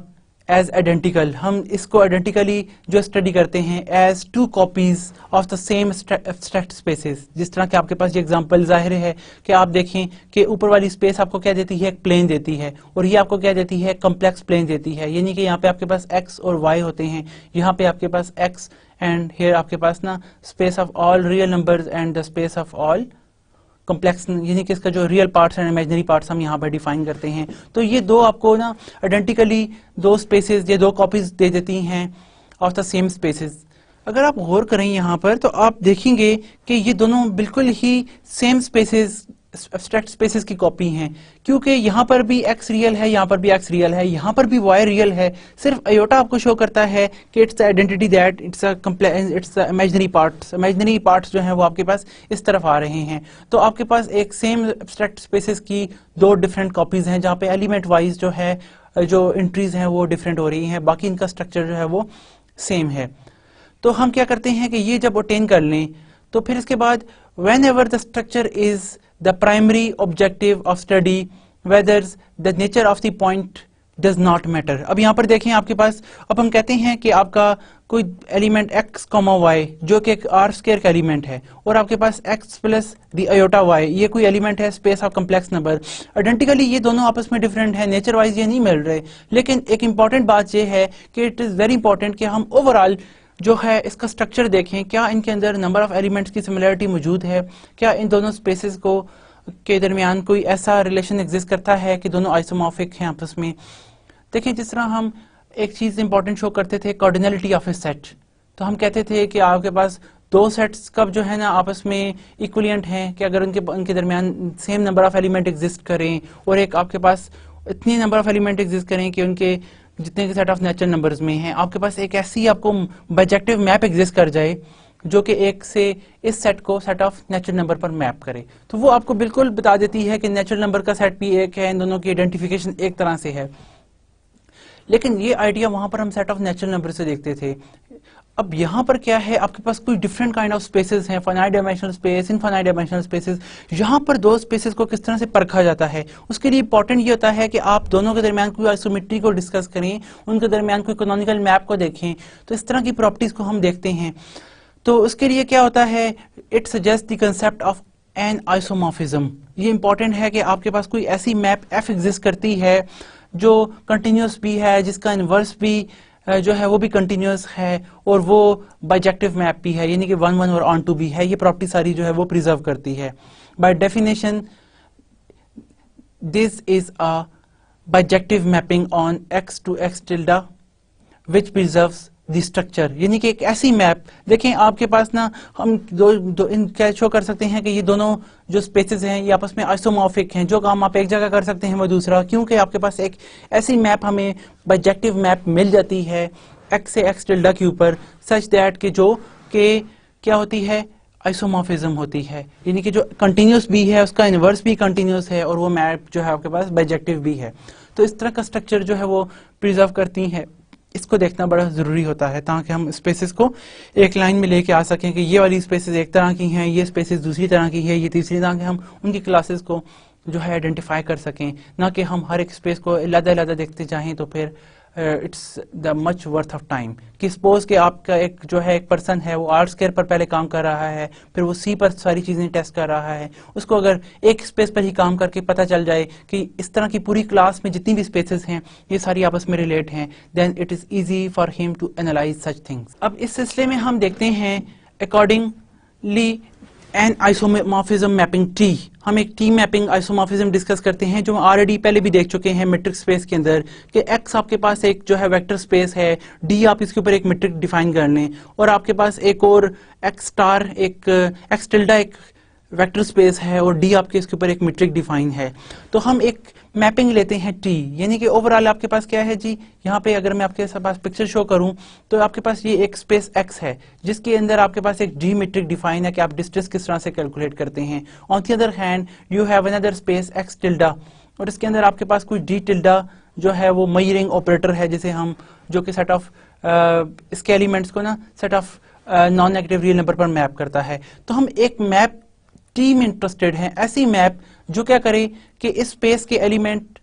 as identical. हम इसको आइडेंटिकली जो स्टडी करते हैं as two copies of the same abstract spaces. जिस तरह के आपके पास ये एग्जांपल जाहिर है कि आप देखें कि ऊपर वाली स्पेस आपको क्या देती है, एक प्लेन देती है, और ये आपको क्या देती है, कॉम्प्लेक्स प्लेन देती है। यानी कि यहाँ पे आपके पास x और y होते हैं, यहाँ पे आपके पास x एंड हियर आपके पास ना space of all real numbers and the space of all complex, यानी कि इसका जो real parts and imaginary parts हम यहाँ पर डिफाइन करते हैं। तो ये दो आपको ना आइडेंटिकली दो स्पेसेस, ये दो कॉपीज दे देती हैं ऑफ द सेम स्पेसेस। अगर आप गौर करें यहाँ पर तो आप देखेंगे कि ये दोनों बिल्कुल ही सेम स्पेसेस, एब्स्ट्रैक्ट स्पेसेस की कॉपी हैं, क्योंकि यहाँ पर भी x रियल है, यहाँ पर भी x रियल है, यहाँ पर भी y रियल है। सिर्फ आयोटा आपको शो करता है कि it's identity that it's imaginary parts जो हैं वो आपके पास इस तरफ आ रहे हैं। तो आपके पास एक सेम एब्स्ट्रैक्ट स्पेसेस की दो डिफरेंट कॉपीज हैं जहाँ पे एलिमेंट वाइज जो है जो एंट्रीज हैं वो डिफरेंट हो रही हैं, बाकी इनका स्ट्रक्चर जो है वो सेम है। तो हम क्या करते हैं कि ये जब ऑब्टेन कर लें तो फिर इसके बाद whenever the structure is the primary objective of study, whether the nature of the point does not matter। अब यहाँ पर देखें आपके पास, अब हम कहते हैं कि आपका कोई एलिमेंट x, y जो कि एक आर स्क्वायर का एलिमेंट है, और आपके पास x प्लस दी आयोटा y ये कोई एलिमेंट है space of complex number. Identically ये दोनों आपस में डिफरेंट है, नेचर वाइज ये नहीं मिल रहे, लेकिन एक इंपॉर्टेंट बात ये है कि इट इज वेरी इंपॉर्टेंट कि हम ओवरऑल जो है इसका स्ट्रक्चर देखें, क्या इनके अंदर नंबर ऑफ एलिमेंट्स की सिमिलरिटी मौजूद है, क्या इन दोनों स्पेसेस को के दरमियान कोई ऐसा रिलेशन एग्जिस्ट करता है कि दोनों आइसोमॉर्फिक हैं आपस में। देखें जिस तरह हम एक चीज इंपॉर्टेंट शो करते थे कार्डिनलिटी ऑफ ए सेट, तो हम कहते थे कि आपके पास दो सेट्स कब जो है ना आपस में इक्विवेलेंट हैं कि अगर उनके दरमियान same number of element exist करें, और एक आपके पास इतनी नंबर ऑफ एलिमेंट एग्जिस्ट करें कि उनके जितने के सेट ऑफ नेचुरल नंबर्स में हैं आपके पास एक ऐसी आपको बाइजेक्टिव मैप एग्जिस्ट कर जाए जो कि एक से इस सेट को सेट ऑफ नेचुरल नंबर पर मैप करे, तो वो आपको बिल्कुल बता देती है कि नेचुरल नंबर का सेट भी एक है, इन दोनों की आइडेंटिफिकेशन एक तरह से है। लेकिन ये आइडिया वहां पर हम सेट ऑफ नेचुरल नंबर से देखते थे। अब यहाँ पर क्या है, आपके पास कोई डिफरेंट काइंड ऑफ स्पेसेस हैं, finite dimensional space, infinite dimensional spaces. यहाँ पर दो स्पेसेस को किस तरह से परखा जाता है, उसके लिए इंपॉर्टेंट ये होता है कि आप दोनों के दरमियान कोई आइसोमेट्री को डिस्कस करें, उनके दरमियान कोई कैनोनिकल मैप को देखें, तो इस तरह की प्रॉपर्टीज को हम देखते हैं। तो उसके लिए क्या होता है, it suggest the concept of N isomorphism. ये इंपॉर्टेंट है कि आपके पास कोई ऐसी मैप एफ एग्जिस्ट करती है जो कंटिन्यूस भी है, जिसका इनवर्स भी जो है वो भी कंटिन्यूस है और वो बाइजेक्टिव मैप भी है, यानी कि 1 1 और ऑन टू भी है। ये प्रॉपर्टी सारी जो है वो प्रिजर्व करती है। By definition this is a bijective mapping on x to x tilde which preserves the structure, यानी कि एक ऐसी मैप, देखें आपके पास ना हम दो इन क्या शो कर सकते हैं कि ये दोनों जो स्पेसेस हैं ये आपस में आइसोमॉर्फिक हैं। जो काम आप एक जगह कर सकते हैं वो दूसरा, क्योंकि आपके पास एक ऐसी मैप हमें बाइजेक्टिव मैप मिल जाती है x से x tilde के ऊपर, सच दैट कि जो कि क्या होती है, आइसोमॉर्फिज्म होती है, यानी कि जो कंटिन्यूस भी है उसका इनवर्स भी कंटिन्यूस है और वो मैप जो है आपके पास बाइजेक्टिव भी है। तो इस तरह का स्ट्रक्चर जो है वो प्रिजर्व करती है। इसको देखना बड़ा ज़रूरी होता है ताकि हम स्पेसेस को एक लाइन में लेके आ सकें कि ये वाली स्पेसेस एक तरह की हैं, ये स्पेसेस दूसरी तरह की है, ये तीसरी तरह की, हम उनकी क्लासेस को जो है आइडेंटिफाई कर सकें, ना कि हम हर एक स्पेस को अलग-अलग देखते जाएं तो फिर it's the much worth of time. कि सपोज कि आपका एक जो है एक पर्सन है वो R² पर पहले काम कर रहा है, फिर वो C पर सारी चीज़ें टेस्ट कर रहा है, उसको अगर एक स्पेस पर ही काम करके पता चल जाए कि इस तरह की पूरी क्लास में जितनी भी स्पेसेस हैं ये सारी आपस में रिलेट हैं, then it is easy for him to analyse such things. अब इस सिलसिले में हम देखते हैं accordingly an isomorphism mapping T। हम एक T मैपिंग आइसोमॉर्फिज्म डिस्कस करते हैं जो ऑलरेडी पहले भी देख चुके हैं मैट्रिक स्पेस के अंदर, कि X आपके पास एक जो है वेक्टर स्पेस है, D आप इसके ऊपर एक मैट्रिक डिफाइन कर लें, और आपके पास एक और X* एक X tilde एक वेक्टर स्पेस है और D आपके इसके ऊपर एक मैट्रिक डिफाइन है। तो हम एक मैपिंग लेते हैं T, यानी कि ओवरऑल आपके पास क्या है जी, यहाँ पे अगर मैं आपके पास पिक्चर शो करूँ तो आपके पास ये एक स्पेस X है जिसके अंदर आपके पास एक D मैट्रिक डिफाइन है कि आप डिस्टेंस किस तरह से कैलकुलेट करते हैं। On the other hand you have another space X tilde और इसके अंदर आपके पास कुछ D tilde जो है वो मेजरिंग ऑपरेटर है, जिसे हम जो कि सेट ऑफ इसके एलिमेंट्स को ना set of non negative real number पर मैप करता है। तो हम एक मैप T में इंटरेस्टेड हैं, ऐसी मैप जो क्या करे कि इस स्पेस के एलिमेंट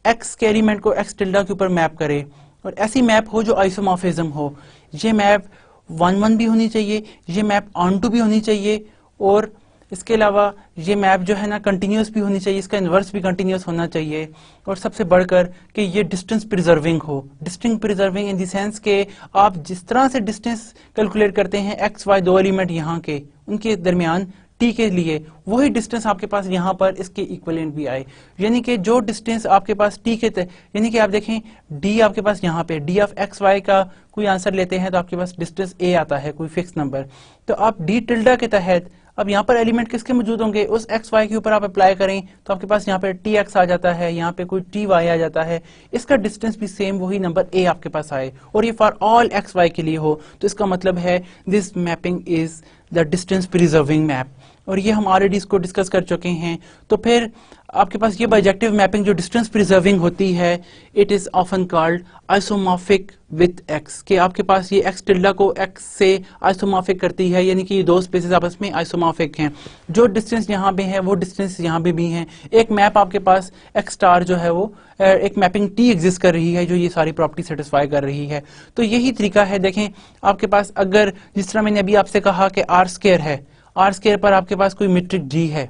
X के एलिमेंट को X tilde के ऊपर मैप करे, और ऐसी मैप हो जो आइसोमॉर्फिज्म हो। ये मैप 1 1 भी होनी चाहिए, ये मैप ऑन टू भी होनी चाहिए, और इसके अलावा ये मैप जो है ना कंटिन्यूस भी होनी चाहिए, इसका इन्वर्स भी कंटिन्यूस होना चाहिए, और सबसे बढ़कर कि ये डिस्टेंस प्रिजर्विंग हो। Distance preserving in the sense के आप जिस तरह से डिस्टेंस कैलकुलेट करते हैं X Y दो एलिमेंट यहाँ के उनके दरमियान T के लिए, वही डिस्टेंस आपके पास यहाँ पर इसके इक्विवेलेंट भी आए, यानी कि जो डिस्टेंस आपके पास T के यानी कि आप देखें D आपके पास यहाँ पे D ऑफ X Y का कोई आंसर लेते हैं तो आपके पास डिस्टेंस A आता है, कोई फिक्स नंबर। तो आप D tilde के तहत अब यहाँ पर एलिमेंट किसके मौजूद होंगे, उस X Y के ऊपर आप अप्लाई करें तो आपके पास यहाँ पे TX आ जाता है, यहाँ पे कोई TY आ जाता है, इसका डिस्टेंस भी सेम वही नंबर A आपके पास आए, और ये फॉर ऑल X Y के लिए हो। तो इसका मतलब है this mapping is the distance preserving map, और ये हम ऑलरेडी इसको डिस्कस कर चुके हैं। तो फिर आपके पास ये बाइजेक्टिव मैपिंग जो डिस्टेंस प्रिजर्विंग होती है, it is often called isomorphic with X, कि आपके पास ये X tilde को X से आइसोमॉर्फिक करती है, यानी कि ये दो स्पेसेस आपस में आइसोमॉर्फिक हैं। जो डिस्टेंस यहाँ पे है वो डिस्टेंस यहाँ पे भी हैं। एक मैप आपके पास X* जो है वो एक मैपिंग T एग्जिस्ट कर रही है जो ये सारी प्रॉपर्टी सेटिस्फाई कर रही है। तो यही तरीका है। देखें आपके पास अगर जिस तरह मैंने अभी आपसे कहा कि R² है, R² पर आपके पास कोई मैट्रिक G है,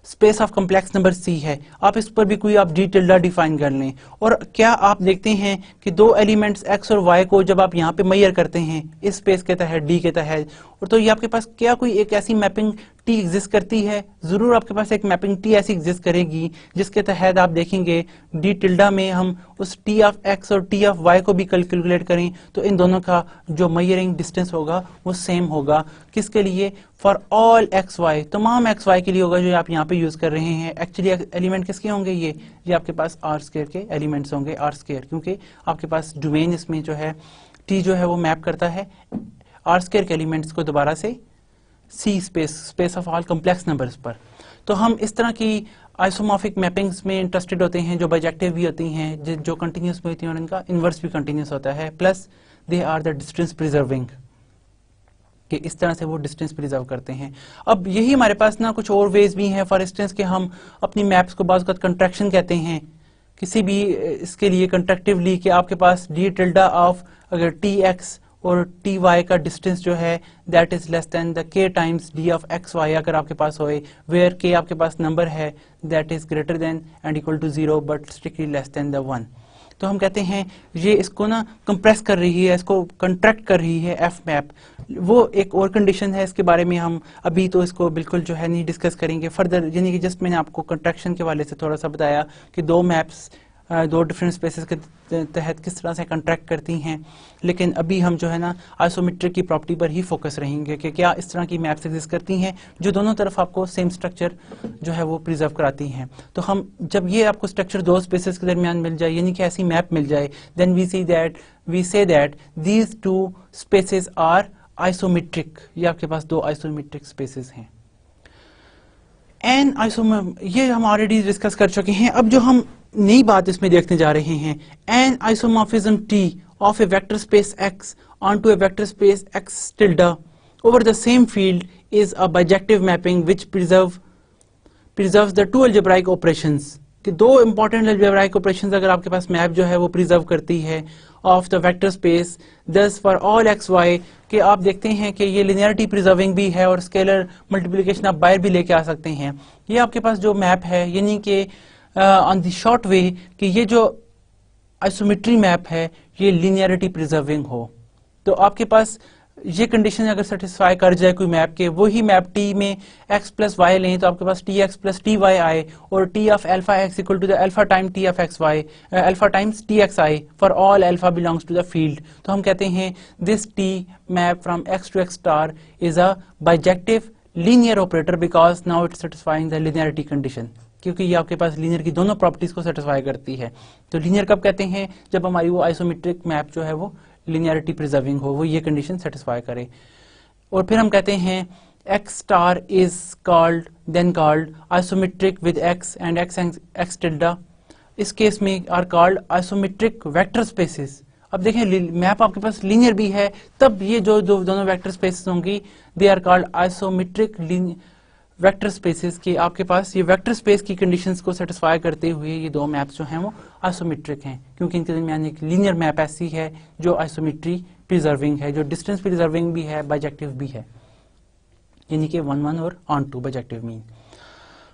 space of complex number C है, आप इस पर भी कोई आप D tilde डिफाइन कर लें, और क्या आप देखते हैं कि दो एलिमेंट्स X और Y को जब आप यहाँ पे मेजर करते हैं इस स्पेस के तहत D के तहत, और तो ये आपके पास क्या कोई एक ऐसी मैपिंग T एग्जिस्ट करती है, जरूर आपके पास एक मैपिंग T ऐसी एग्जिस्ट करेगी जिसके तहत आप देखेंगे D tilde में हम उस T ऑफ X और T ऑफ Y को भी कैलकुलेट करें तो इन दोनों का जो मेजरिंग डिस्टेंस होगा वो सेम होगा। किसके लिए, फॉर ऑल X Y, तमाम X Y के लिए होगा जो आप यहाँ पे यूज कर रहे हैं। एक्चुअली एलिमेंट किसके होंगे, ये आपके पास R² के एलिमेंट्स होंगे, R², क्योंकि आपके पास डोमेन इसमें जो है T जो है वो मैप करता है R² के एलिमेंट्स को दोबारा से C space of all complex numbers पर। तो हम इस तरह की आइसोमॉर्फिक मैपिंग्स में इंटरेस्टेड होते हैं जो बाइजेक्टिव भी होती हैं, जो कंटिन्यूस में होती हैं, और इनका इन्वर्स भी कंटिन्यूस होता है, plus they are the distance preserving, कि इस तरह से वो डिस्टेंस प्रिजर्व करते हैं। अब यही हमारे पास ना कुछ और वेज भी हैं, फॉर इंस्टेंस के हम अपनी मैप्स को बाज़ वक़्त कंट्रैक्शन कहते हैं किसी भी इसके लिए कंट्रैक्टिवली, कि आपके पास D tilde ऑफ अगर TX और TY का डिस्टेंस जो है that is less than the K times D of XY अगर आपके पास होए, वेयर K आपके पास नंबर है that is greater than and equal to 0 but strictly less than the 1। तो हम कहते हैं ये इसको ना कंप्रेस कर रही है, इसको कंट्रैक्ट कर रही है एफ मैप। वो एक और कंडीशन है, इसके बारे में हम अभी तो इसको बिल्कुल जो है नहीं डिस्कस करेंगे फर्दर, यानी कि जस्ट मैंने आपको कंट्रैक्शन के वाले से थोड़ा सा बताया कि दो मैप्स दो डिफरेंट स्पेसेस के तहत किस तरह से कंट्रैक्ट करती हैं। लेकिन अभी हम जो है ना आइसोमेट्रिक की प्रॉपर्टी पर ही फोकस रहेंगे कि क्या इस तरह की मैप्स एग्जिस्ट करती हैं जो दोनों तरफ आपको सेम स्ट्रक्चर जो है वो प्रिजर्व कराती हैं। तो हम जब ये आपको स्ट्रक्चर दो स्पेसेस के दरमियान मिल जाए, यानी कि ऐसी मैप मिल जाए, then we say that these two spaces are isometric. ये आपके पास दो आइसोमेट्रिक स्पेसेस हैं। एन आइसोम ये हम ऑलरेडी डिस्कस कर चुके हैं। अब जो हम नई बात इसमें देखने जा रहे हैं, N isomorphism T of a vector space x onto a vector space x tilde over the same field is a bijective mapping which preserves the two algebraic operations। कि दो इंपॉर्टेंट algebraic operations अगर आपके पास map जो है वो preserve करती है of the vector space, दस फॉर ऑल एक्स वाई, कि आप देखते हैं कि ये लिनियरिटी प्रिजर्विंग भी है और स्केलर मल्टीप्लिकेशन आप बाहर भी लेके आ सकते हैं। ये आपके पास जो मैप है, यानी कि ऑन द शॉर्ट वे कि ये जो आइसोमेट्री मैप है ये लिनियरिटी प्रिजर्विंग हो, तो आपके पास ये कंडीशन अगर सेटिस्फाई कर जाए कोई मैप के, वही मैप टी में x प्लस वाई लें तो आपके पास T X plus T Y आए और T of alpha X equal to the alpha time T of X Y, alpha times T X I for all alpha belongs to the field. तो हम कहते हैं this T map from X to X star is a bijective linear operator because now it satisfying the linearity condition, क्योंकि ये आपके पास linear की दोनों प्रॉपर्टीज को सेटिस्फाई करती है। तो लीनियर कब कहते हैं? जब हमारी वो आइसोमेट्रिक मैप जो है वो लिनियरिटी प्रिजर्विंग हो, वो ये कंडीशन सेटिस्फाई करे। और फिर हम कहते हैं X star is called isometric with X and X tilde, इस केस में are called isometric vector spaces. अब देखें मैप आपके पास लीनियर भी है, तब ये जो दोनों वेक्टर स्पेसेस होंगी they are called isometric vector spaces. की आपके पास ये वेक्टर स्पेस की कंडीशंस को सेटिस्फाई करते हुए ये दो मैप्स जो हैं वो आइसोमेट्रिक हैं, क्योंकि इनके दरमियान एक लीनियर मैप ऐसी है जो आइसोमेट्री प्रिजर्विंग है, जो डिस्टेंस प्रिजर्विंग भी है, बाइजेक्टिव भी है, यानी कि 1 1 और ऑन टू बाइजेक्टिव मीन।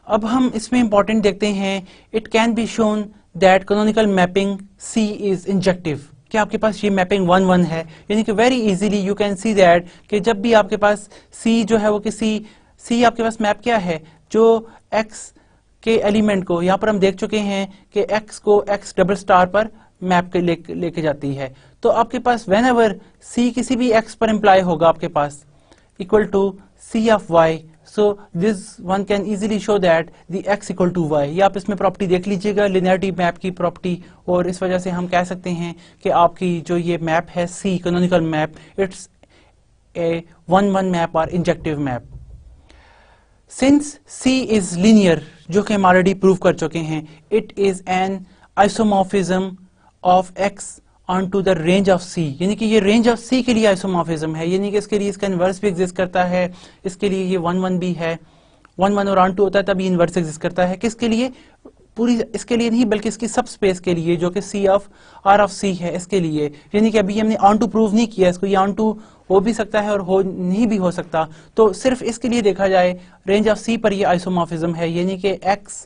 अब हम इसमें इंपॉर्टेंट देखते हैं, it can be shown that canonical mapping C is injective. कि आपके पास ये मैपिंग 1 1 है, यानी कि very easily you can see that कि जब भी आपके पास सी जो है वो किसी सी आपके पास मैप क्या है, जो x के एलिमेंट को, यहाँ पर हम देख चुके हैं कि x को x डबल स्टार पर मैप के लेके जाती है। तो आपके पास वेन एवर c किसी भी x पर इम्प्लाई होगा आपके पास equal to c of y, so this one can easily show that the x equal to y। ये आप इसमें प्रॉपर्टी देख लीजिएगा, लिनियरिटी मैप की प्रॉपर्टी, और इस वजह से हम कह सकते हैं कि आपकी जो ये मैप है c canonical map, it's a 1 1 map और injective map. Since C is linear, जो कि हम ऑलरेडी प्रूव कर चुके हैं, it is an isomorphism of X onto the range of C, यानी कि ये रेंज ऑफ C के लिए आइसोमॉर्फिज्म है, यानी कि इसके लिए इसका इन्वर्स भी एग्जिस्ट करता है, इसके लिए ये 1 1 भी है, 1 1 और ऑन टू होता है तब ये इन्वर्स एग्जिस्ट करता है। किसके लिए? पूरी इसके लिए नहीं बल्कि इसकी सब स्पेस के लिए जो कि C of R of C है, इसके लिए। यानी कि अभी हमने ऑन टू प्रूव नहीं किया इसको, ये ऑन टू हो भी सकता है और हो नहीं भी हो सकता, तो सिर्फ इसके लिए देखा जाए रेंज ऑफ C पर ये आइसोमॉर्फिज्म है, यानी कि X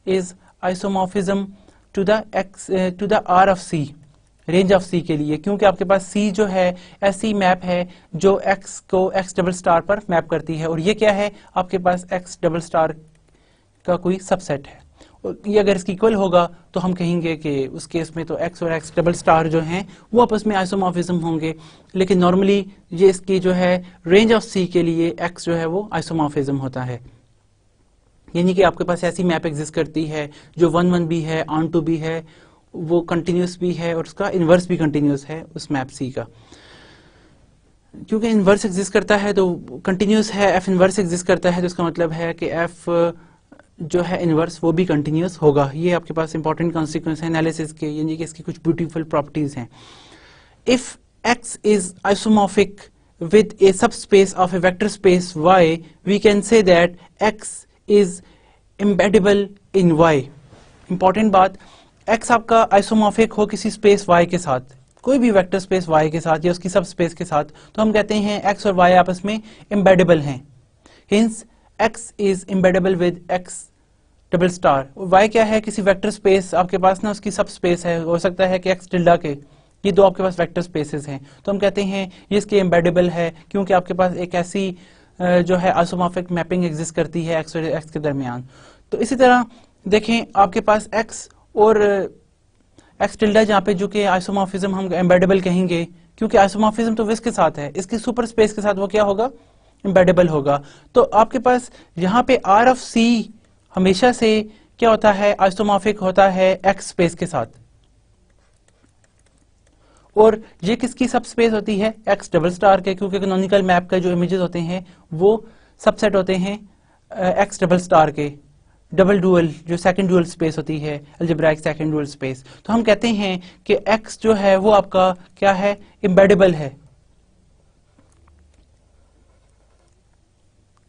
is isomorphism to the R of C, range of C के लिए, क्योंकि आपके पास C जो है ऐसी मैप है जो X को X डबल स्टार पर मैप करती है, और ये क्या है आपके पास X डबल स्टार का कोई सबसेट है। ये अगर इसकी इक्वल होगा तो हम कहेंगे कि उस केस में तो x और x डबल स्टार जो हैं वो आपस में आइसोमॉर्फिज्म होंगे, लेकिन नॉर्मली ये इसकी जो है रेंज ऑफ C के लिए x जो है वो आइसोमॉर्फिज्म होता है, यानी कि आपके पास ऐसी मैप एग्जिस्ट करती है जो 1 1 भी है, ऑन टू भी है, वो कंटिन्यूस भी है और उसका इन्वर्स भी कंटिन्यूस है उस मैप C का। क्योंकि इन्वर्स एग्जिस्ट करता है तो कंटिन्यूस है, f इन्वर्स एग्जिस्ट करता है तो इसका मतलब है कि f जो है इनवर्स वो भी कंटिन्यूस होगा। ये आपके पास इंपॉर्टेंट कॉन्सिक्वेंस है एनालिसिस के, यानी कि इसकी कुछ ब्यूटीफुल प्रॉपर्टीज हैं। If x is isomorphic with a subspace of a vector space y, we can say that x is embeddable in y। Important बात, x आपका आइसोमॉर्फिक हो किसी स्पेस y के साथ, कोई भी वेक्टर स्पेस y के साथ या उसकी सब स्पेस के साथ, तो हम कहते हैं x और y आपस में एम्बेडेबल हैं। Hence x is embeddable with x double star. Y क्या है, किसी वेक्टर स्पेस आपके पास ना उसकी सब स्पेस है, हो सकता है कि एक्स टिल्डा के, ये दो आपके पास वेक्टर स्पेसेस हैं, तो हम कहते हैं ये इसके एम्बेडेबल है क्योंकि आपके पास एक ऐसी जो है आइसोमॉर्फिक मैपिंग एग्जिस्ट करती है एक्स और एक्स के दरमियान। तो इसी तरह देखें आपके पास एक्स और एक्स टिल्डा जहाँ पे जो कि आइसोमॉर्फिज्म हम एम्बेडेबल कहेंगे, क्योंकि आइसोमॉर्फिज्म तो इसके साथ है, इसकी सुपर स्पेस के साथ वो क्या होगा, एम्बेडेबल होगा। तो आपके पास यहाँ पे आर ऑफ सी हमेशा से क्या होता है, आइसोमॉर्फिक होता है एक्स स्पेस के साथ, और ये किसकी सब स्पेस होती है, एक्स डबल स्टार के, क्योंकि कैनोनिकल मैप का जो इमेजेस होते हैं वो सबसेट होते हैं एक्स डबल स्टार के। डबल डुअल जो सेकंड डुअल स्पेस होती है, अलजेब्राइक सेकंड डुअल स्पेस, तो हम कहते हैं कि एक्स जो है वो आपका क्या है, एम्बेडेबल है।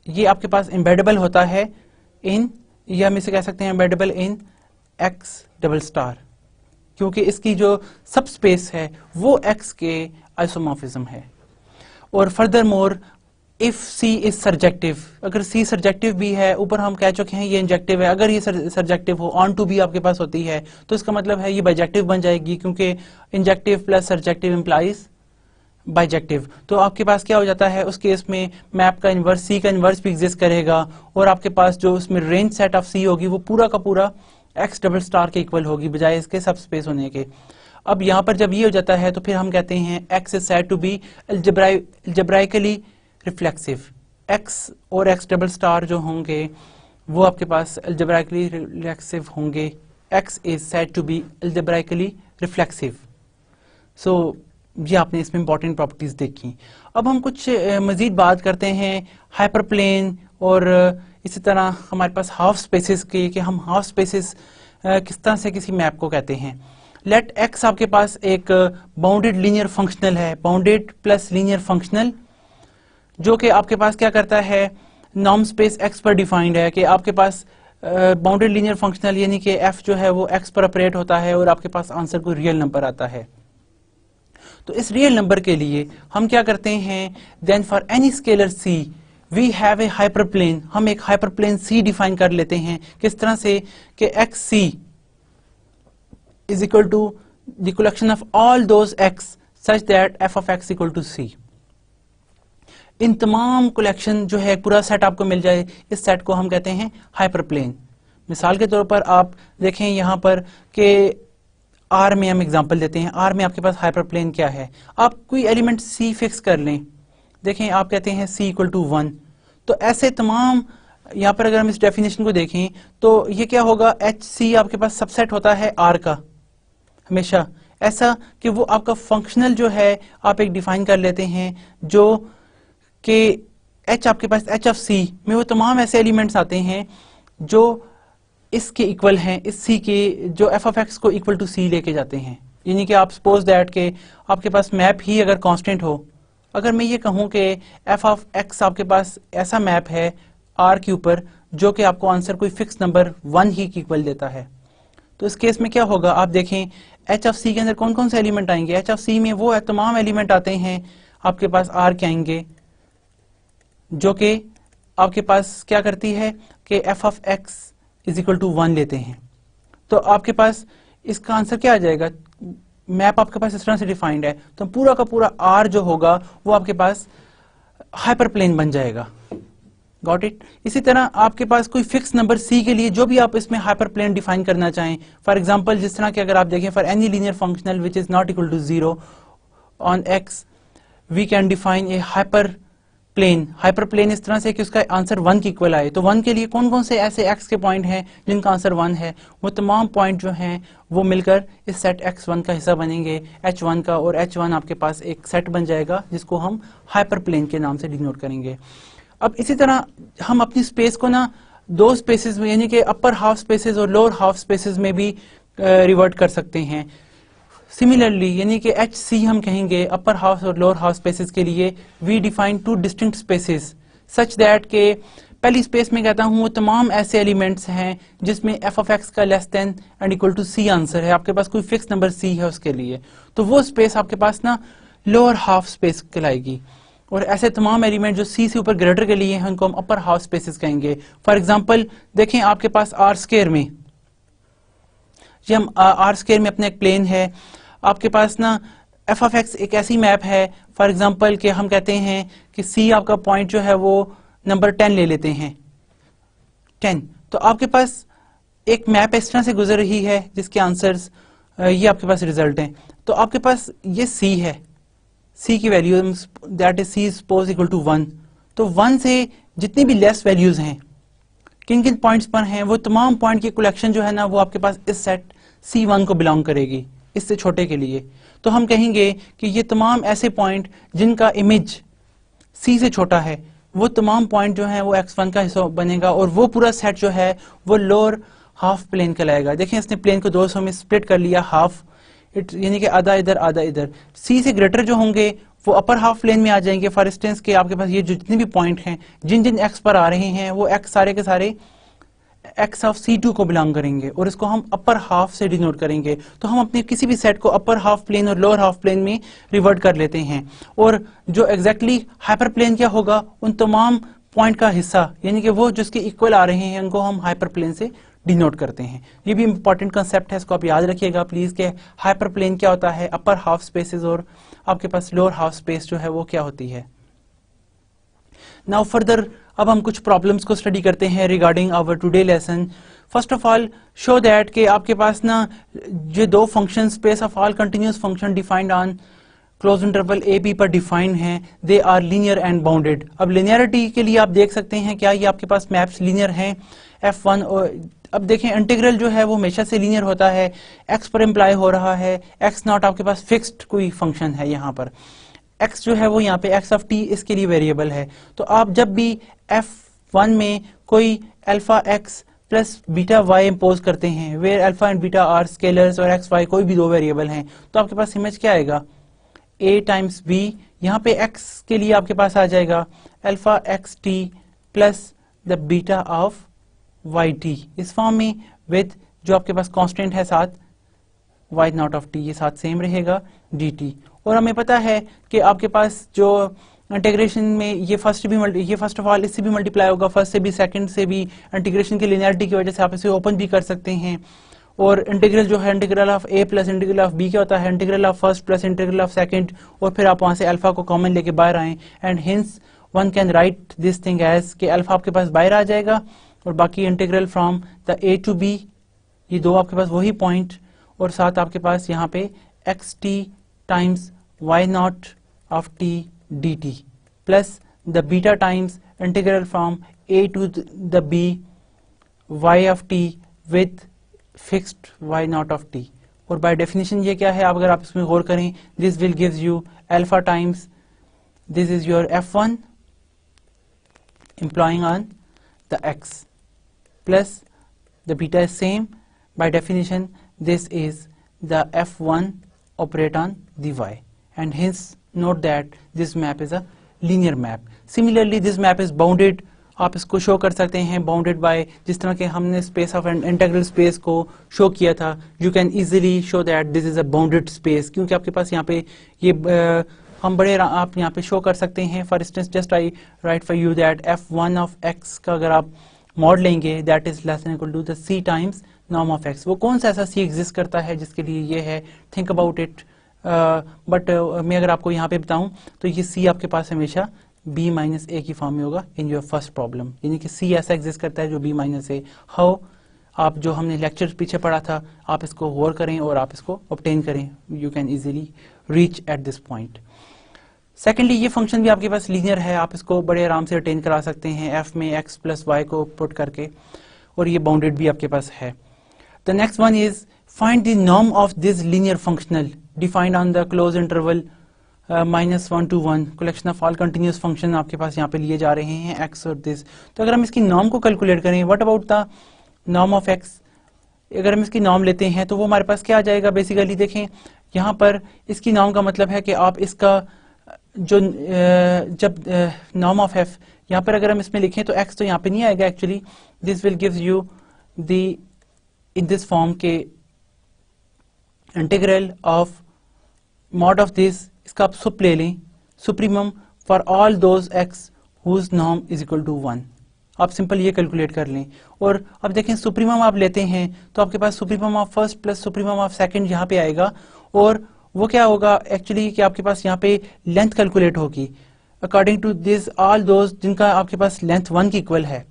ये आपके पास एम्बेडेबल होता है इन, या हम इसे कह सकते हैं एम्बेडेबल इन एक्स डबल स्टार, क्योंकि इसकी जो सब स्पेस है वो एक्स के आइसोमॉर्फिज्म है। और furthermore if C is surjective, अगर सी सरजेक्टिव भी है, ऊपर हम कह चुके हैं ये इंजेक्टिव है, अगर ये सरजेक्टिव हो, ऑन टू भी आपके पास होती है, तो इसका मतलब है ये बाइजेक्टिव बन जाएगी, क्योंकि इंजेक्टिव प्लस सरजेक्टिव इंप्लाइज बाइजेक्टिव। तो आपके पास क्या हो जाता है उस केस में, मैप का इन्वर्स, सी का इन्वर्स भी एग्जिस्ट करेगा, और आपके पास जो उसमें रेंज सेट ऑफ सी होगी वो पूरा का पूरा एक्स डबल स्टार के इक्वल होगी बजाय इसके सब स्पेस होने के। अब यहाँ पर जब ये हो जाता है तो फिर हम कहते हैं X is said to be algebraically reflexive. X और एक्स डबल स्टार जो होंगे वो आपके पास अलजेब्राइकली रिफ्लेक्सिव होंगे। X is said to be algebraically reflexive. So ये आपने इसमें इंपॉर्टेंट प्रॉपर्टीज देखी। अब हम कुछ मजीद बात करते हैं हाइपरप्लेन और इसी तरह हमारे पास हाफ स्पेसेस की, कि हम हाफ स्पेसेस किस तरह से किसी मैप को कहते हैं। लेट एक्स आपके पास एक बाउंडेड लीनियर फंक्शनल है, बाउंडेड प्लस लीनियर फंक्शनल, जो कि आपके पास क्या करता है, नॉर्म स्पेस एक्स पर डिफाइंड है, कि आपके पास बाउंडेड लीनियर फंक्शनल यानी कि एफ जो है वो एक्स पर ऑपरेट होता है और आपके पास आंसर कोई रियल नंबर आता है। तो इस रियल नंबर के लिए हम क्या करते हैं, then for any scalar C we have a hyperplane, हम एक हाइपरप्लेन सी डिफाइन कर लेते हैं। किस तरह से, कि X C is equal to the collection of all those X such that F of X equal to C. इन तमाम कलेक्शन जो है पूरा सेट आपको मिल जाए, इस सेट को हम कहते हैं हाइपरप्लेन। मिसाल के तौर पर आप देखें यहाँ पर कि आर में हम एग्जांपल देते हैं, आर में आपके पास हाइपरप्लेन क्या है, आप कोई एलिमेंट सी फिक्स कर लें, देखें आप कहते हैं सी इक्वल टू 1, तो ऐसे तमाम यहाँ पर अगर हम इस डेफिनेशन को देखें तो ये क्या होगा, एच सी आपके पास सबसेट होता है आर का हमेशा, ऐसा कि वो आपका फंक्शनल जो है आप एक डिफाइन कर लेते हैं, जो कि एच आपके पास एच ऑफ सी में वो तमाम ऐसे एलिमेंट्स आते हैं जो इसके इक्वल हैं, इस सी के जो एफ ऑफ एक्स को इक्वल टू सी लेके जाते हैं। यानी कि आप सपोज दैट के आपके पास मैप ही अगर कांस्टेंट हो, अगर मैं ये कहूं कि एफ ऑफ एक्स आपके पास ऐसा मैप है आर के ऊपर जो कि आपको आंसर कोई फिक्स नंबर 1 ही की इक्वल देता है, तो इस केस में क्या होगा, आप देखें एच ऑफ सी के अंदर कौन कौन से एलिमेंट आएंगे, एच ऑफ सी में वो तमाम एलिमेंट आते हैं आपके पास आर के आएंगे, जो कि आपके पास क्या करती है कि F of X is equal to 1 लेते हैं। तो आपके पास इसका आंसर क्या आ जाएगा, मैप आपके पास इस तरह से डिफाइंड है, तो पूरा का पूरा आर जो होगा वो आपके पास हाइपरप्लेन बन जाएगा। Got it. इसी तरह आपके पास कोई फिक्स नंबर सी के लिए जो भी आप इसमें हाइपरप्लेन डिफाइन करना चाहें, फॉर एग्जांपल जिस तरह के अगर आप देखें for any linear functional which is not equal to 0 on X we can define a hyperplane इस तरह से कि उसका आंसर 1 की इक्वल आए। तो 1 के लिए कौन कौन से ऐसे x के पॉइंट हैं जिनका आंसर 1 है, वो तमाम पॉइंट जो हैं वो मिलकर इस सेट x1 का हिस्सा बनेंगे, h1 का, और h1 आपके पास एक सेट बन जाएगा जिसको हम हाइपरप्लेन के नाम से डिनोट करेंगे। अब इसी तरह हम अपनी स्पेस को ना दो स्पेसेस में, यानी कि अपर हाफ स्पेसेस और लोअर हाफ स्पेसेस में भी रिवर्ट कर सकते हैं। सिमिलरली यानी कि एच सी हम कहेंगे अपर हाफ और लोअर हाफ स्पेसेस के लिए we define 2 distinct spaces such that के पहली स्पेस में कहता हूं वो तमाम ऐसे एलिमेंट्स हैं जिसमें एफ ऑफ एक्स का less than and equal to C answer है, आपके पास कोई फिक्स नंबर सी है उसके लिए, तो वो स्पेस आपके पास ना लोअर हाफ स्पेस कहलाएगी। और ऐसे तमाम एलिमेंट जो सी से ऊपर ग्रेटर के लिए हैं उनको हम अपर हाफ स्पेसेस कहेंगे। फॉर एग्जांपल देखें आपके पास आर स्क्वायर में, ये हम आर स्क्वायर में अपना एक प्लेन है, आपके पास ना एफ ऑफ एक्स एक ऐसी मैप है फॉर एग्जांपल कि हम कहते हैं कि सी आपका पॉइंट जो है वो नंबर 10 ले लेते हैं 10, तो आपके पास एक मैप इस तरह से गुजर रही है जिसके आंसर्स ये आपके पास रिजल्ट हैं। तो आपके पास ये सी है, सी की value that is C suppose equal to 1, तो 1 से जितनी भी लेस वैल्यूज हैं किन किन पॉइंट्स पर हैं वो तमाम पॉइंट की कलेक्शन जो है ना वो आपके पास इस सेट C1 को बिलोंग करेगी, इससे छोटे के लिए। तो हम कहेंगे कि ये तमाम ऐसे पॉइंट जिनका इमेज C से छोटा है वो तमाम पॉइंट जो हैं वो x1 का हिस्सा बनेगा और वो पूरा सेट जो है वो लोअर हाफ प्लेन कहलाएगा। देखें इसने प्लेन को दो हिस्सों में स्प्लिट कर लिया हाफ, यानी कि आधा इधर आधा इधर। C से ग्रेटर जो होंगे वो अपर हाफ प्लेन में आ जाएंगे। फॉर इंस्टेंस के आपके पास ये जितने भी पॉइंट हैं जिन जिन x पर आ रहे हैं वो x सारे के सारे x ऑफ C2 को बिलोंग करेंगे और इसको हम अपर हाफ से डिनोट करेंगे। तो हम अपने किसी भी सेट को अपर हाफ प्लेन और लोअर हाफ प्लेन में रिवर्ट कर लेते हैं और जो एग्जैक्टली हाइपर प्लेन क्या होगा, उन तमाम पॉइंट का हिस्सा यानी कि वो जिसके इक्वल आ रहे हैं उनको हम हाइपर प्लेन से डिनोट करते हैं। ये भी इंपॉर्टेंट कंसेप्ट है, इसको आप याद रखिएगा प्लीज के हाइपर प्लेन क्या होता है, अपर हाफ स्पेसेस और आपके पास लोअर हाफ स्पेस जो है वो क्या होती है। नाउ फर्दर अब हम कुछ प्रॉब्लम्स को स्टडी करते हैं regarding our today lesson. First of all show that कि आपके पास ना जो दो function space of all continuous function defined on close interval A B पर डिफाइन है, they are linear and bounded. अब लिनियरिटी के लिए आप देख सकते हैं क्या ये आपके पास मैप्स लीनियर हैं F1 और अब देखें इंटीग्रल जो है वो हमेशा से लीनियर होता है, x पर इम्प्लाई हो रहा है, x नॉट आपके पास फिक्स्ड कोई फंक्शन है, यहाँ पर x जो है वो यहाँ पे x ऑफ t इसके लिए वेरिएबल है। तो आप जब भी F1 में कोई alpha x plus beta y impose करते हैं where alpha and beta are scalars और x y कोई भी दो वेरिएबल हैं, तो आपके पास इमेज क्या आएगा a टाइम्स b, यहाँ पे x के लिए आपके पास आ जाएगा alpha X T plus the beta of Y T इस फॉर्म में विद जो आपके पास कांस्टेंट है साथ वाई नॉट ऑफ टी, ये साथ सेम रहेगा डी टी। और हमें पता है कि आपके पास जो इंटीग्रेशन में ये फर्स्ट ऑफ ऑल इससे भी मल्टीप्लाई होगा, फर्स्ट से भी सेकंड से भी, इंटीग्रेशन की लिनियरिटी की वजह से आप इसे ओपन भी कर सकते हैं। और इंटीग्रल जो है integral of A plus integral of B क्या होता है, integral of first plus integral of second, और फिर आप वहां से अल्फा को कॉमन लेके बाहर आए and hence one can write this thing as कि अल्फा आपके पास बाहर आ जाएगा और बाकी integral from the A to B, ये दो आपके पास वही पॉइंट, और साथ आपके पास यहाँ पे X T times Y not of T D T plus the beta times integral from A to the B Y of T with fixed Y not of T. और बाय डेफिनेशन ये क्या है, अगर आप इसमें गौर करें, this will gives you alpha times this is your F1 implying on the x plus the beta is same, by definition this is the F1 operate on the y and hence note that this map is a linear map. Similarly this map is bounded, आप इसको show कर सकते हैं bounded by, जिस तरह के हमने space of integral space को शो किया था, you can easily show that this is a bounded space, क्योंकि आपके पास यहाँ पे ये हम बड़े आप यहाँ पे शो कर सकते हैं। For instance just I write for you that F1 of x का अगर आप मॉड लेंगे that is less than equal to the c times norm of x। वो कौन सा ऐसा c एग्जिस्ट करता है जिसके लिए ये है, थिंक अबाउट इट। बट मैं अगर आपको यहाँ पे बताऊं तो ये c आपके पास हमेशा b माइनस ए की फॉर्म में होगा इन योर फर्स्ट प्रॉब्लम, यानी कि c ऐसा एग्जिस्ट करता है जो b माइनस ए। हाउ, आप जो हमने लेक्चर पीछे पढ़ा था आप इसको गौर करें और आप इसको ऑब्टेन करें, you can easily reach at this point. Secondly ये फंक्शन भी आपके पास लीनियर है, आप इसको बड़े आराम से अटेन करा सकते हैं f में x प्लस वाई को पुट करके, और ये बाउंडेड भी आपके पास है। The next one is find the norm of this linear functional defined on the close interval -1 to 1, collection of all continuous function आपके पास यहाँ पे लिए जा रहे हैं x और दिस। तो अगर हम इसकी नॉर्म को कैलकुलेट करें, what about the norm of x, अगर हम इसकी नॉर्म लेते हैं तो वो हमारे पास क्या आ जाएगा, बेसिकली देखें यहाँ पर इसकी नॉर्म का मतलब है कि आप इसका जो जब नॉर्म ऑफ f यहाँ पर अगर हम इसमें लिखें तो x तो यहाँ पे नहीं आएगा, actually this will gives you the in this form के integral of mod of this, इसका आप सुप ले लें, supremum for all those X whose norm is equal to 1। आप सिंपल ये कैलकुलेट कर लें। और अब देखें सुप्रीमम आप लेते हैं तो आपके पास supremum of first plus supremum of second यहाँ पे आएगा, और वो क्या होगा एक्चुअली कि आपके पास यहाँ पे लेंथ कैलकुलेट होगी according to this all those जिनका आपके पास लेंथ 1 की इक्वल है।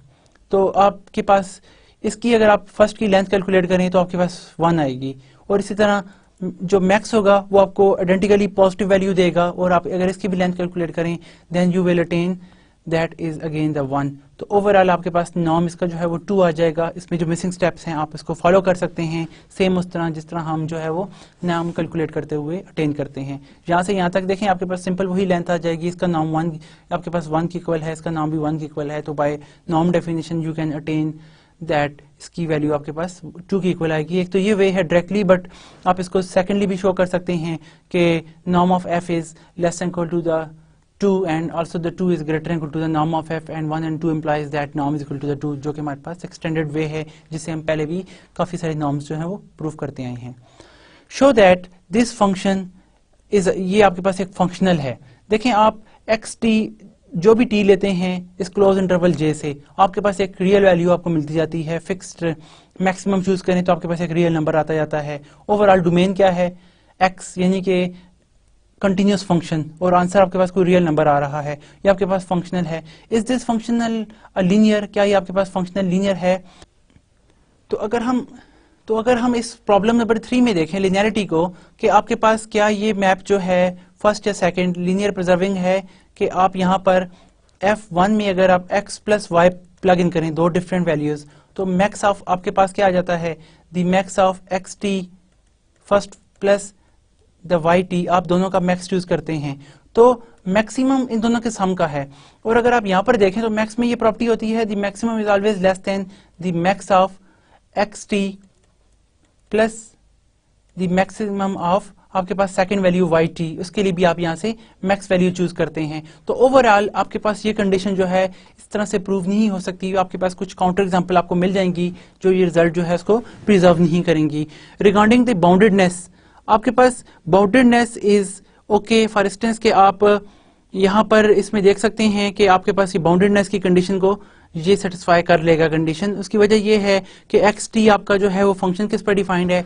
तो आपके पास इसकी अगर आप फर्स्ट की लेंथ कैलकुलेट करें तो आपके पास 1 आएगी, और इसी तरह जो मैक्स होगा वो आपको आइडेंटिकली पॉजिटिव वैल्यू देगा, और आप अगर इसकी भी लेंथ कैलकुलेट करें then you will attain that is again the 1। तो ओवरऑल आपके पास नॉर्म इसका जो है वो 2 आ जाएगा। इसमें जो मिसिंग स्टेप्स हैं आप इसको फॉलो कर सकते हैं सेम उस तरह जिस तरह हम जो है वो नॉर्म कैलकुलेट करते हुए अटेन करते हैं। यहाँ से यहाँ तक देखें आपके पास सिंपल वही लेंथ आ जाएगी। इसका नॉर्म 1 आपके पास 1 की इक्वल है, इसका नॉर्म भी 1 की इक्वल है, तो by norm definition you can attain that इसकी वैल्यू आपके पास 2 की इक्वल आएगी। एक तो ये वे है डायरेक्टली, बट आप इसको सेकेंडली भी शो कर सकते हैं कि norm of F is less than equal to the 2 and also the 2 is greater than equal to the norm of f, and 1 and 2 implies that norm is equal to the 2, जो कि हमारे पास extended वे है जिससे हम पहले भी काफी सारे नॉर्म्स जो हैं वो प्रूव करते आए हैं। Show that this function is, ये आपके पास एक फंक्शनल है। देखें आप एक्स टी जो भी टी लेते हैं इस क्लोज इंटरवल जे से आपके पास एक रियल वैल्यू आपको मिलती जाती है। फिक्स्ड मैक्सिमम चूज करें तो आपके पास एक रियल नंबर आता जाता है। ओवरऑल डोमेन क्या है एक्स, यानी कि कंटिन्यूस फंक्शन, और आंसर आपके पास कोई रियल नंबर आ रहा है, ये आपके पास फंक्शनल है। इज दिस फंक्शनल लीनियर, क्या ये आपके पास फंक्शनल लीनियर है? तो अगर हम इस प्रॉब्लम नंबर 3 में देखें लिनियरिटी को, कि आपके पास क्या ये मैप जो है फर्स्ट या सेकंड लीनियर प्रिजर्विंग है, कि आप यहाँ पर f1 में अगर आप x plus Y plug in करें दो डिफरेंट वैल्यूज, तो मैक्स ऑफ आपके पास क्या आ जाता है the max of X T first plus the Y T, आप दोनों का मैक्स चूज करते हैं तो मैक्सिमम इन दोनों के सम का है। और अगर आप यहाँ पर देखें तो मैक्स में ये प्रॉपर्टी होती है the maximum is always less than the max of X T plus the maximum of आपके पास सेकंड वैल्यू वाई टी, उसके लिए भी आप यहाँ से मैक्स वैल्यू चूज करते हैं। तो ओवरऑल आपके पास ये कंडीशन जो है इस तरह से प्रूव नहीं हो सकती, आपके पास कुछ काउंटर एग्जांपल आपको मिल जाएंगी जो ये रिजल्ट जो है इसको प्रिजर्व नहीं करेंगी। रिगार्डिंग द बाउंडेडनेस, आपके पास boundedness is okay. For instance के आप यहाँ पर इसमें देख सकते हैं कि आपके पास ये बाउंडेडनेस की कंडीशन को ये सेटिस्फाई कर लेगा कंडीशन। उसकी वजह ये है कि एक्स टी आपका जो है वो फंक्शन किस पर डिफाइंड है,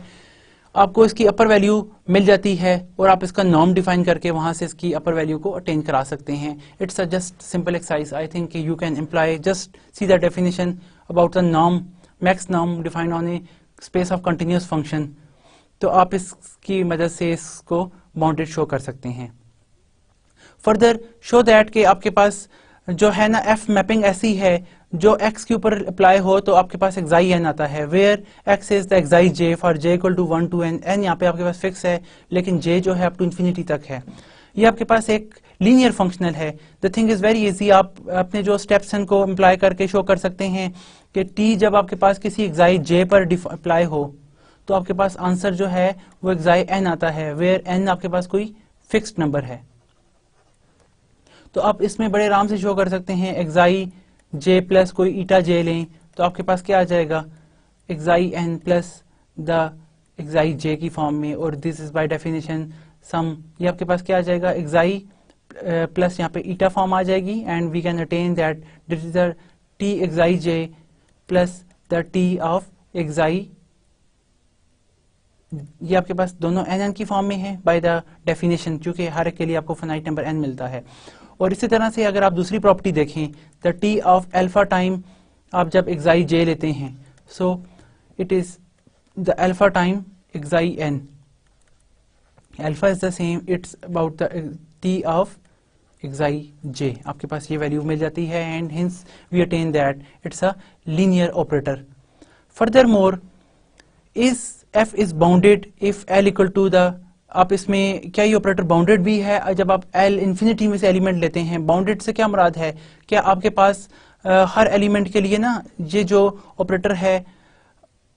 आपको इसकी अपर वैल्यू मिल जाती है और आप इसका नॉर्म डिफाइन करके वहां से इसकी अपर वैल्यू को अटेन करा सकते हैं। It's a just simple exercise, I think you can imply just see the definition about the norm, max norm defined on A space of continuous function. तो आप इसकी मदद से इसको बाउंडेड शो कर सकते हैं। फर्दर शो दैट के आपके पास जो है ना एफ मैपिंग ऐसी है जो x के ऊपर अप्लाई हो तो आपके पास एक्साई n आता है, where x is the xi j for j equal to 1 to n। n यहाँ पे आपके पास फिक्स है लेकिन j जो है अप टू इन्फिनिटी तक है। ये आपके पास एक लीनियर फंक्शनल है। The thing is very easy, आप अपने जो स्टेप्स हैं को अप्लाई करके शो कर सकते हैं कि t जब आपके पास किसी एक्साई j पर अप्लाई हो तो आपके पास आंसर जो है वो एक्साई n आता है, वेयर n आपके पास कोई फिक्स्ड नंबर है। तो आप इसमें बड़े आराम से शो कर सकते हैं एक्साई j प्लस कोई ईटा j लें तो आपके पास क्या आ जाएगा एक्साई n plus the xi j की फॉर्म में, और दिस इज बाय डेफिनेशन सम। ये आपके पास क्या आ जाएगा एक्साई प्लस यहाँ पे ईटा फॉर्म आ जाएगी and we can attain that this is the t xi j plus the t of xi, ये आपके पास दोनों n की फॉर्म में है बाय द डेफिनेशन, क्योंकि हर एक के लिए आपको फाइनाइट नंबर n मिलता है। और इसी तरह से अगर आप दूसरी प्रॉपर्टी देखें the t of alpha time, आप जब एक्साई j लेते हैं so it is the alpha time xi n, alpha is the same it's about the t of xi j, आपके पास ये वैल्यू मिल जाती है and hence we attain that it's a linear operator. Further more is f is bounded if l equal to the, आप इसमें क्या ये ऑपरेटर बाउंडेड भी है जब आप l इंफिनिटी में से एलिमेंट लेते हैं। बाउंडेड से क्या मुराद है, क्या आपके पास हर एलिमेंट के लिए ना ये जो ऑपरेटर है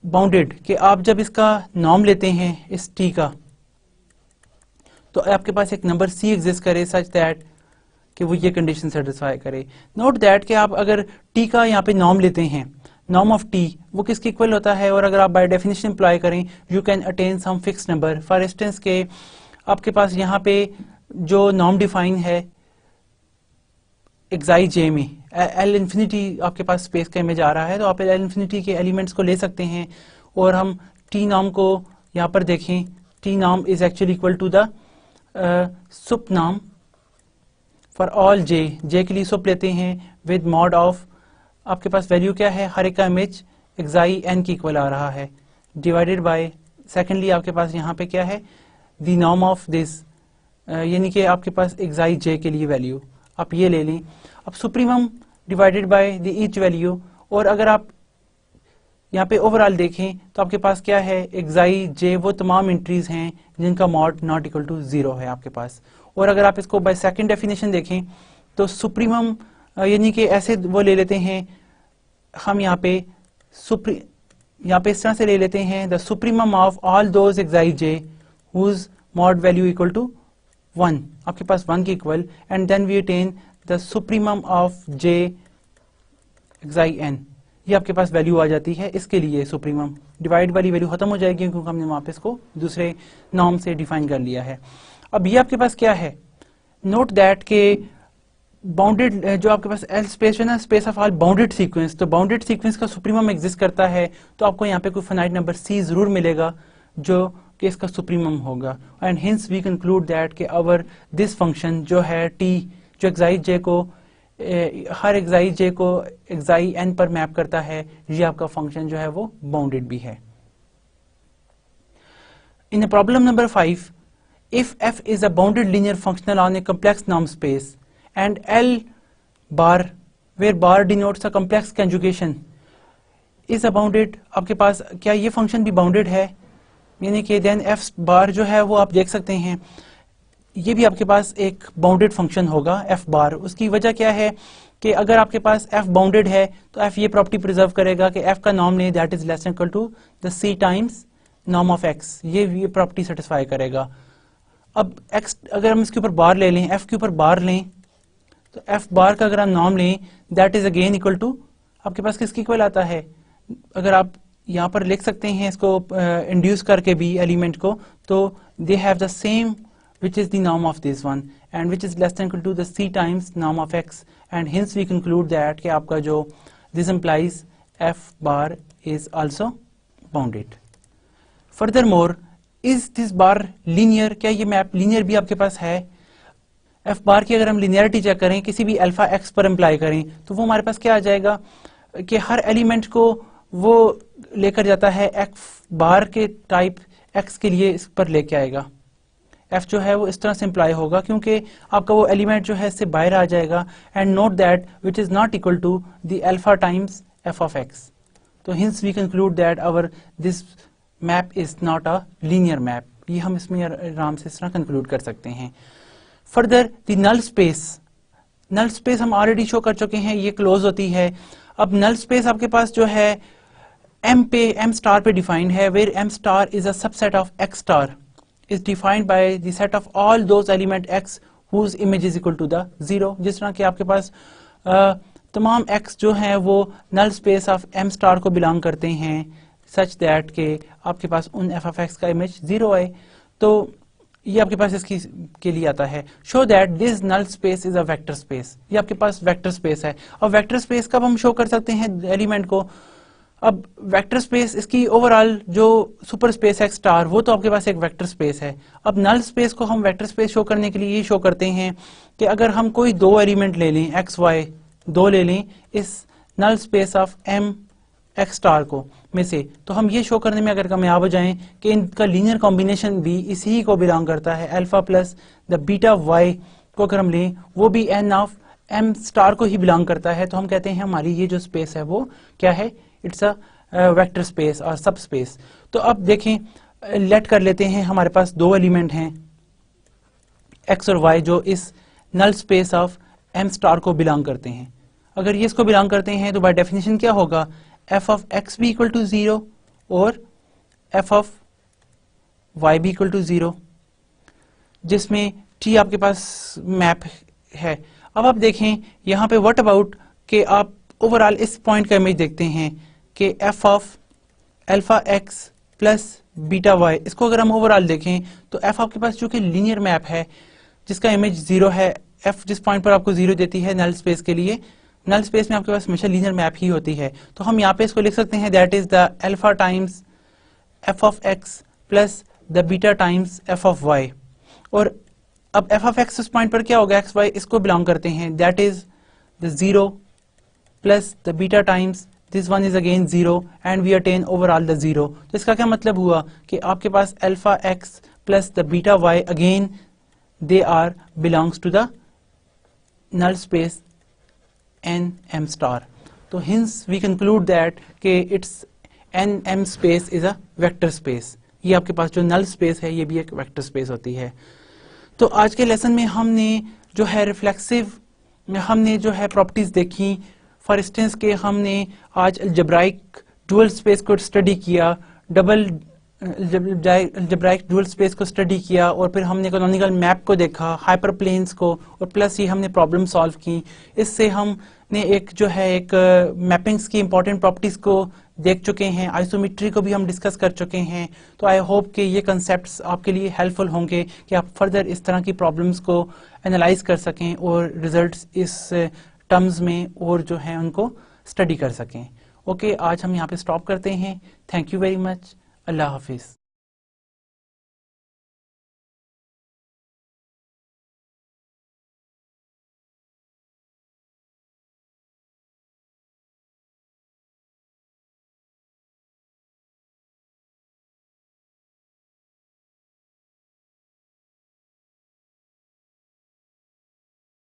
बाउंडेड, कि आप जब इसका नॉर्म लेते हैं इस t का तो आपके पास एक नंबर c एग्जिस्ट करे सच दैट कि वो ये कंडीशन सेटिस्फाई करे। नोट दैट कि आप अगर t का यहाँ पे नॉर्म लेते हैं, नॉर्म ऑफ t वो किसके इक्वल होता है, और अगर आप बाय डेफिनेशन अप्लाई करें you can attain some fix number. For instance के आपके पास यहाँ पे जो नॉर्म डिफाइन है एक्साई जे में एल इन्फिनिटी आपके पास स्पेस का इमेज आ रहा है, तो आप एल इन्फिनिटी के एलिमेंट्स को ले सकते हैं और हम टी नॉर्म को यहाँ पर देखें, T norm is actually equal to the sup norm for all J, J के लिए सुप लेते हैं विद मॉड ऑफ, आपके पास वैल्यू क्या है, हर एक का इमेज एक्साई एन की इक्वल आ रहा है, डिवाइडेड बाय सेकेंडली आपके पास यहाँ पे क्या है, द नॉर्म ऑफ दिस, यानी कि आपके पास एक्साई जे के लिए वैल्यू आप ये ले लें। अब supremum divided by the each value, और अगर आप यहाँ पे ओवरऑल देखें तो आपके पास क्या है, एक्साई जे वो तमाम एंट्रीज हैं जिनका मॉड नॉट इक्वल टू 0 है आपके पास। और अगर आप इसको बाय सेकंड डेफिनेशन देखें तो सुप्रीमम यानी कि ऐसे वो ले लेते हैं हम यहाँ पे इस तरह से ले लेते हैं, the supremum of all those xi j whose mod value equal to 1, आपके पास 1 की equal, and then we attain the supremum of j xi n, ये आपके पास वैल्यू आ जाती है। इसके लिए सुप्रीमम डिवाइड वाली वैल्यू खत्म हो जाएगी क्योंकि हमने वहां पे इसको दूसरे नॉर्म से डिफाइन कर लिया है। अब ये आपके पास क्या है, नोट दैट के बाउंडेड जो आपके पास एल स्पेस है ना, space of all bounded sequence, तो बाउंडेड सीक्वेंस का सुप्रीमम एग्जिस्ट करता है तो आपको यहाँ पे कोई फाइनाइट नंबर सी जरूर मिलेगा जो कि इसका सुप्रीमम होगा, and hence we conclude that के अवर दिस फंक्शन जो है टी, जो एक्साई जे को हर एक्साई जे को एक्साई एन पर मैप करता है, ये आपका फंक्शन जो है वो बाउंडेड भी है। इन problem number 5, if f is a bounded linear functional on a complex norm space and L bar, where bar denotes a complex conjugation, is a bounded, आपके पास क्या ये फंक्शन भी बाउंडेड है, यानी कि देन f बार जो है वो आप देख सकते हैं ये भी आपके पास एक बाउंडेड फंक्शन होगा f बार। उसकी वजह क्या है कि अगर आपके पास f बाउंडेड है तो f ये प्रॉपर्टी प्रिजर्व करेगा कि f का नॉर्म ले that is less equal to the c times norm of x, ये प्रॉपर्टी सेटिस्फाई करेगा। अब x अगर हम इसके ऊपर बार ले लें, f के ऊपर बार लें, तो f बार का अगर हम नॉर्म लें that is again equal to आपके पास किसकी इक्वल आता है, अगर आप यहाँ पर लिख सकते हैं इसको इंड्यूस करके भी एलिमेंट को, तो they have the same which is the norm of this one and which is less than equal to the c times norm of x, and hence we conclude that कि आपका जो this implies f bar is also bounded. Furthermore, is this bar linear, क्या ये map linear भी आपके पास है, f bar की अगर हम linearity चेक करें किसी भी अल्फा x पर अप्लाई करें तो वो हमारे पास क्या आ जाएगा कि हर एलिमेंट को वो लेकर जाता है f bar के टाइप x के लिए इस पर लेके आएगा, f जो है वो इस तरह से इम्प्लाई होगा क्योंकि आपका वो एलिमेंट जो है इससे बाहर आ जाएगा, and note that which is not equal to the alpha times f of x, तो hence we conclude that our this map is not a linear map, ये हम इसमें आराम से इस तरह कंक्लूड कर सकते हैं। फर्दर द नल स्पेस हम ऑलरेडी शो कर चुके हैं, ये क्लोज होती है। अब नल स्पेस आपके पास जो है m स्टार पे डिफाइंड है, where m star is a subset of x star is defined by the set of all those element x whose image is equal to the 0, जिस तरह कि आपके पास तमाम x जो हैं वो null space of m star को belong करते हैं सच दैट के आपके पास उन f ऑफ x का इमेज 0 आए, तो ये आपके पास इसकी के लिए आता है। Show that this null space is a vector space, ये आपके पास वेक्टर स्पेस है। और वेक्टर स्पेस कब हम शो कर सकते हैं एलिमेंट को, अब वेक्टर स्पेस इसकी ओवरऑल जो सुपर स्पेस है स्टार वो तो आपके पास एक वेक्टर स्पेस है। अब नल स्पेस को हम वेक्टर स्पेस शो करने के लिए ये शो करते हैं कि अगर हम कोई दो एलिमेंट ले लें x y दो ले लें इस null space of m x star को में से, तो हम ये शो करने में अगर कामयाब हो जाएं कि इनका लीनियर कॉम्बिनेशन भी इसी को बिलोंग करता है, alpha plus the beta y को अगर हम लें वो भी n ऑफ m स्टार को ही बिलोंग करता है, तो हम कहते हैं हमारी ये जो स्पेस है वो क्या है, इट्स अ वेक्टर स्पेस और सब स्पेस। तो अब देखें लेट कर लेते हैं हमारे पास दो एलिमेंट हैं x और y जो इस null space of m star को बिलोंग करते हैं। अगर ये इसको बिलोंग करते हैं तो बाय डेफिनेशन क्या होगा, f ऑफ x भी इक्वल टू 0 और f ऑफ y भी इक्वल टू 0, जिसमें t आपके पास मैप है। अब आप देखें यहाँ पे व्हाट अबाउट कि आप ओवरऑल इस पॉइंट का इमेज देखते हैं कि f of alpha x plus beta y, इसको अगर हम ओवरऑल देखें तो f आपके पास जो कि लीनियर मैप है जिसका इमेज 0 है एफ जिस पॉइंट पर आपको 0 देती है नल स्पेस के लिए, नल स्पेस में आपके पास हमेशा लीनियर मैप ही होती है, तो हम यहाँ पे इसको लिख सकते हैं that is the alpha times F of x plus the beta times F of Y. और अब एफ ऑफ एक्स उस पॉइंट पर क्या होगा, एक्स वाई इसको बिलोंग करते हैं, that is the 0 plus the beta times this one is again 0 and we attain overall the 0। तो इसका क्या मतलब हुआ कि आपके पास alpha x plus the beta y again they are belongs to the null space n m star। तो hence we conclude that कि its n m space is a vector space। ये आपके पास जो null space है ये भी एक vector space होती है। तो आज के लेसन में हमने जो है रिफ्लेक्सिव हमने जो है प्रॉपर्टीज देखी। फॉर इंस्टेंस के हमने आज अलजेब्राइक डुअल स्पेस को स्टडी किया, डबल अलजेब्राइक डुअल स्पेस को स्टडी किया, और फिर हमने कैनोनिकल मैप को देखा, हाइपर प्लेन्स को, और प्लस ये हमने प्रॉब्लम सॉल्व की। इससे हमने एक जो है एक मैपिंग्स की इंपॉर्टेंट प्रॉपर्टीज को देख चुके हैं, आइसोमेट्री को भी हम डिस्कस कर चुके हैं। तो आई होप कि ये कंसेप्ट्स आपके लिए हेल्पफुल होंगे कि आप फर्दर इस तरह की प्रॉब्लम्स को एनालाइज कर सकें और रिजल्ट्स इस टर्म्स में और जो है उनको स्टडी कर सकें। ओके, आज हम यहाँ पे स्टॉप करते हैं। Thank you very much. अल्लाह हाफिज़।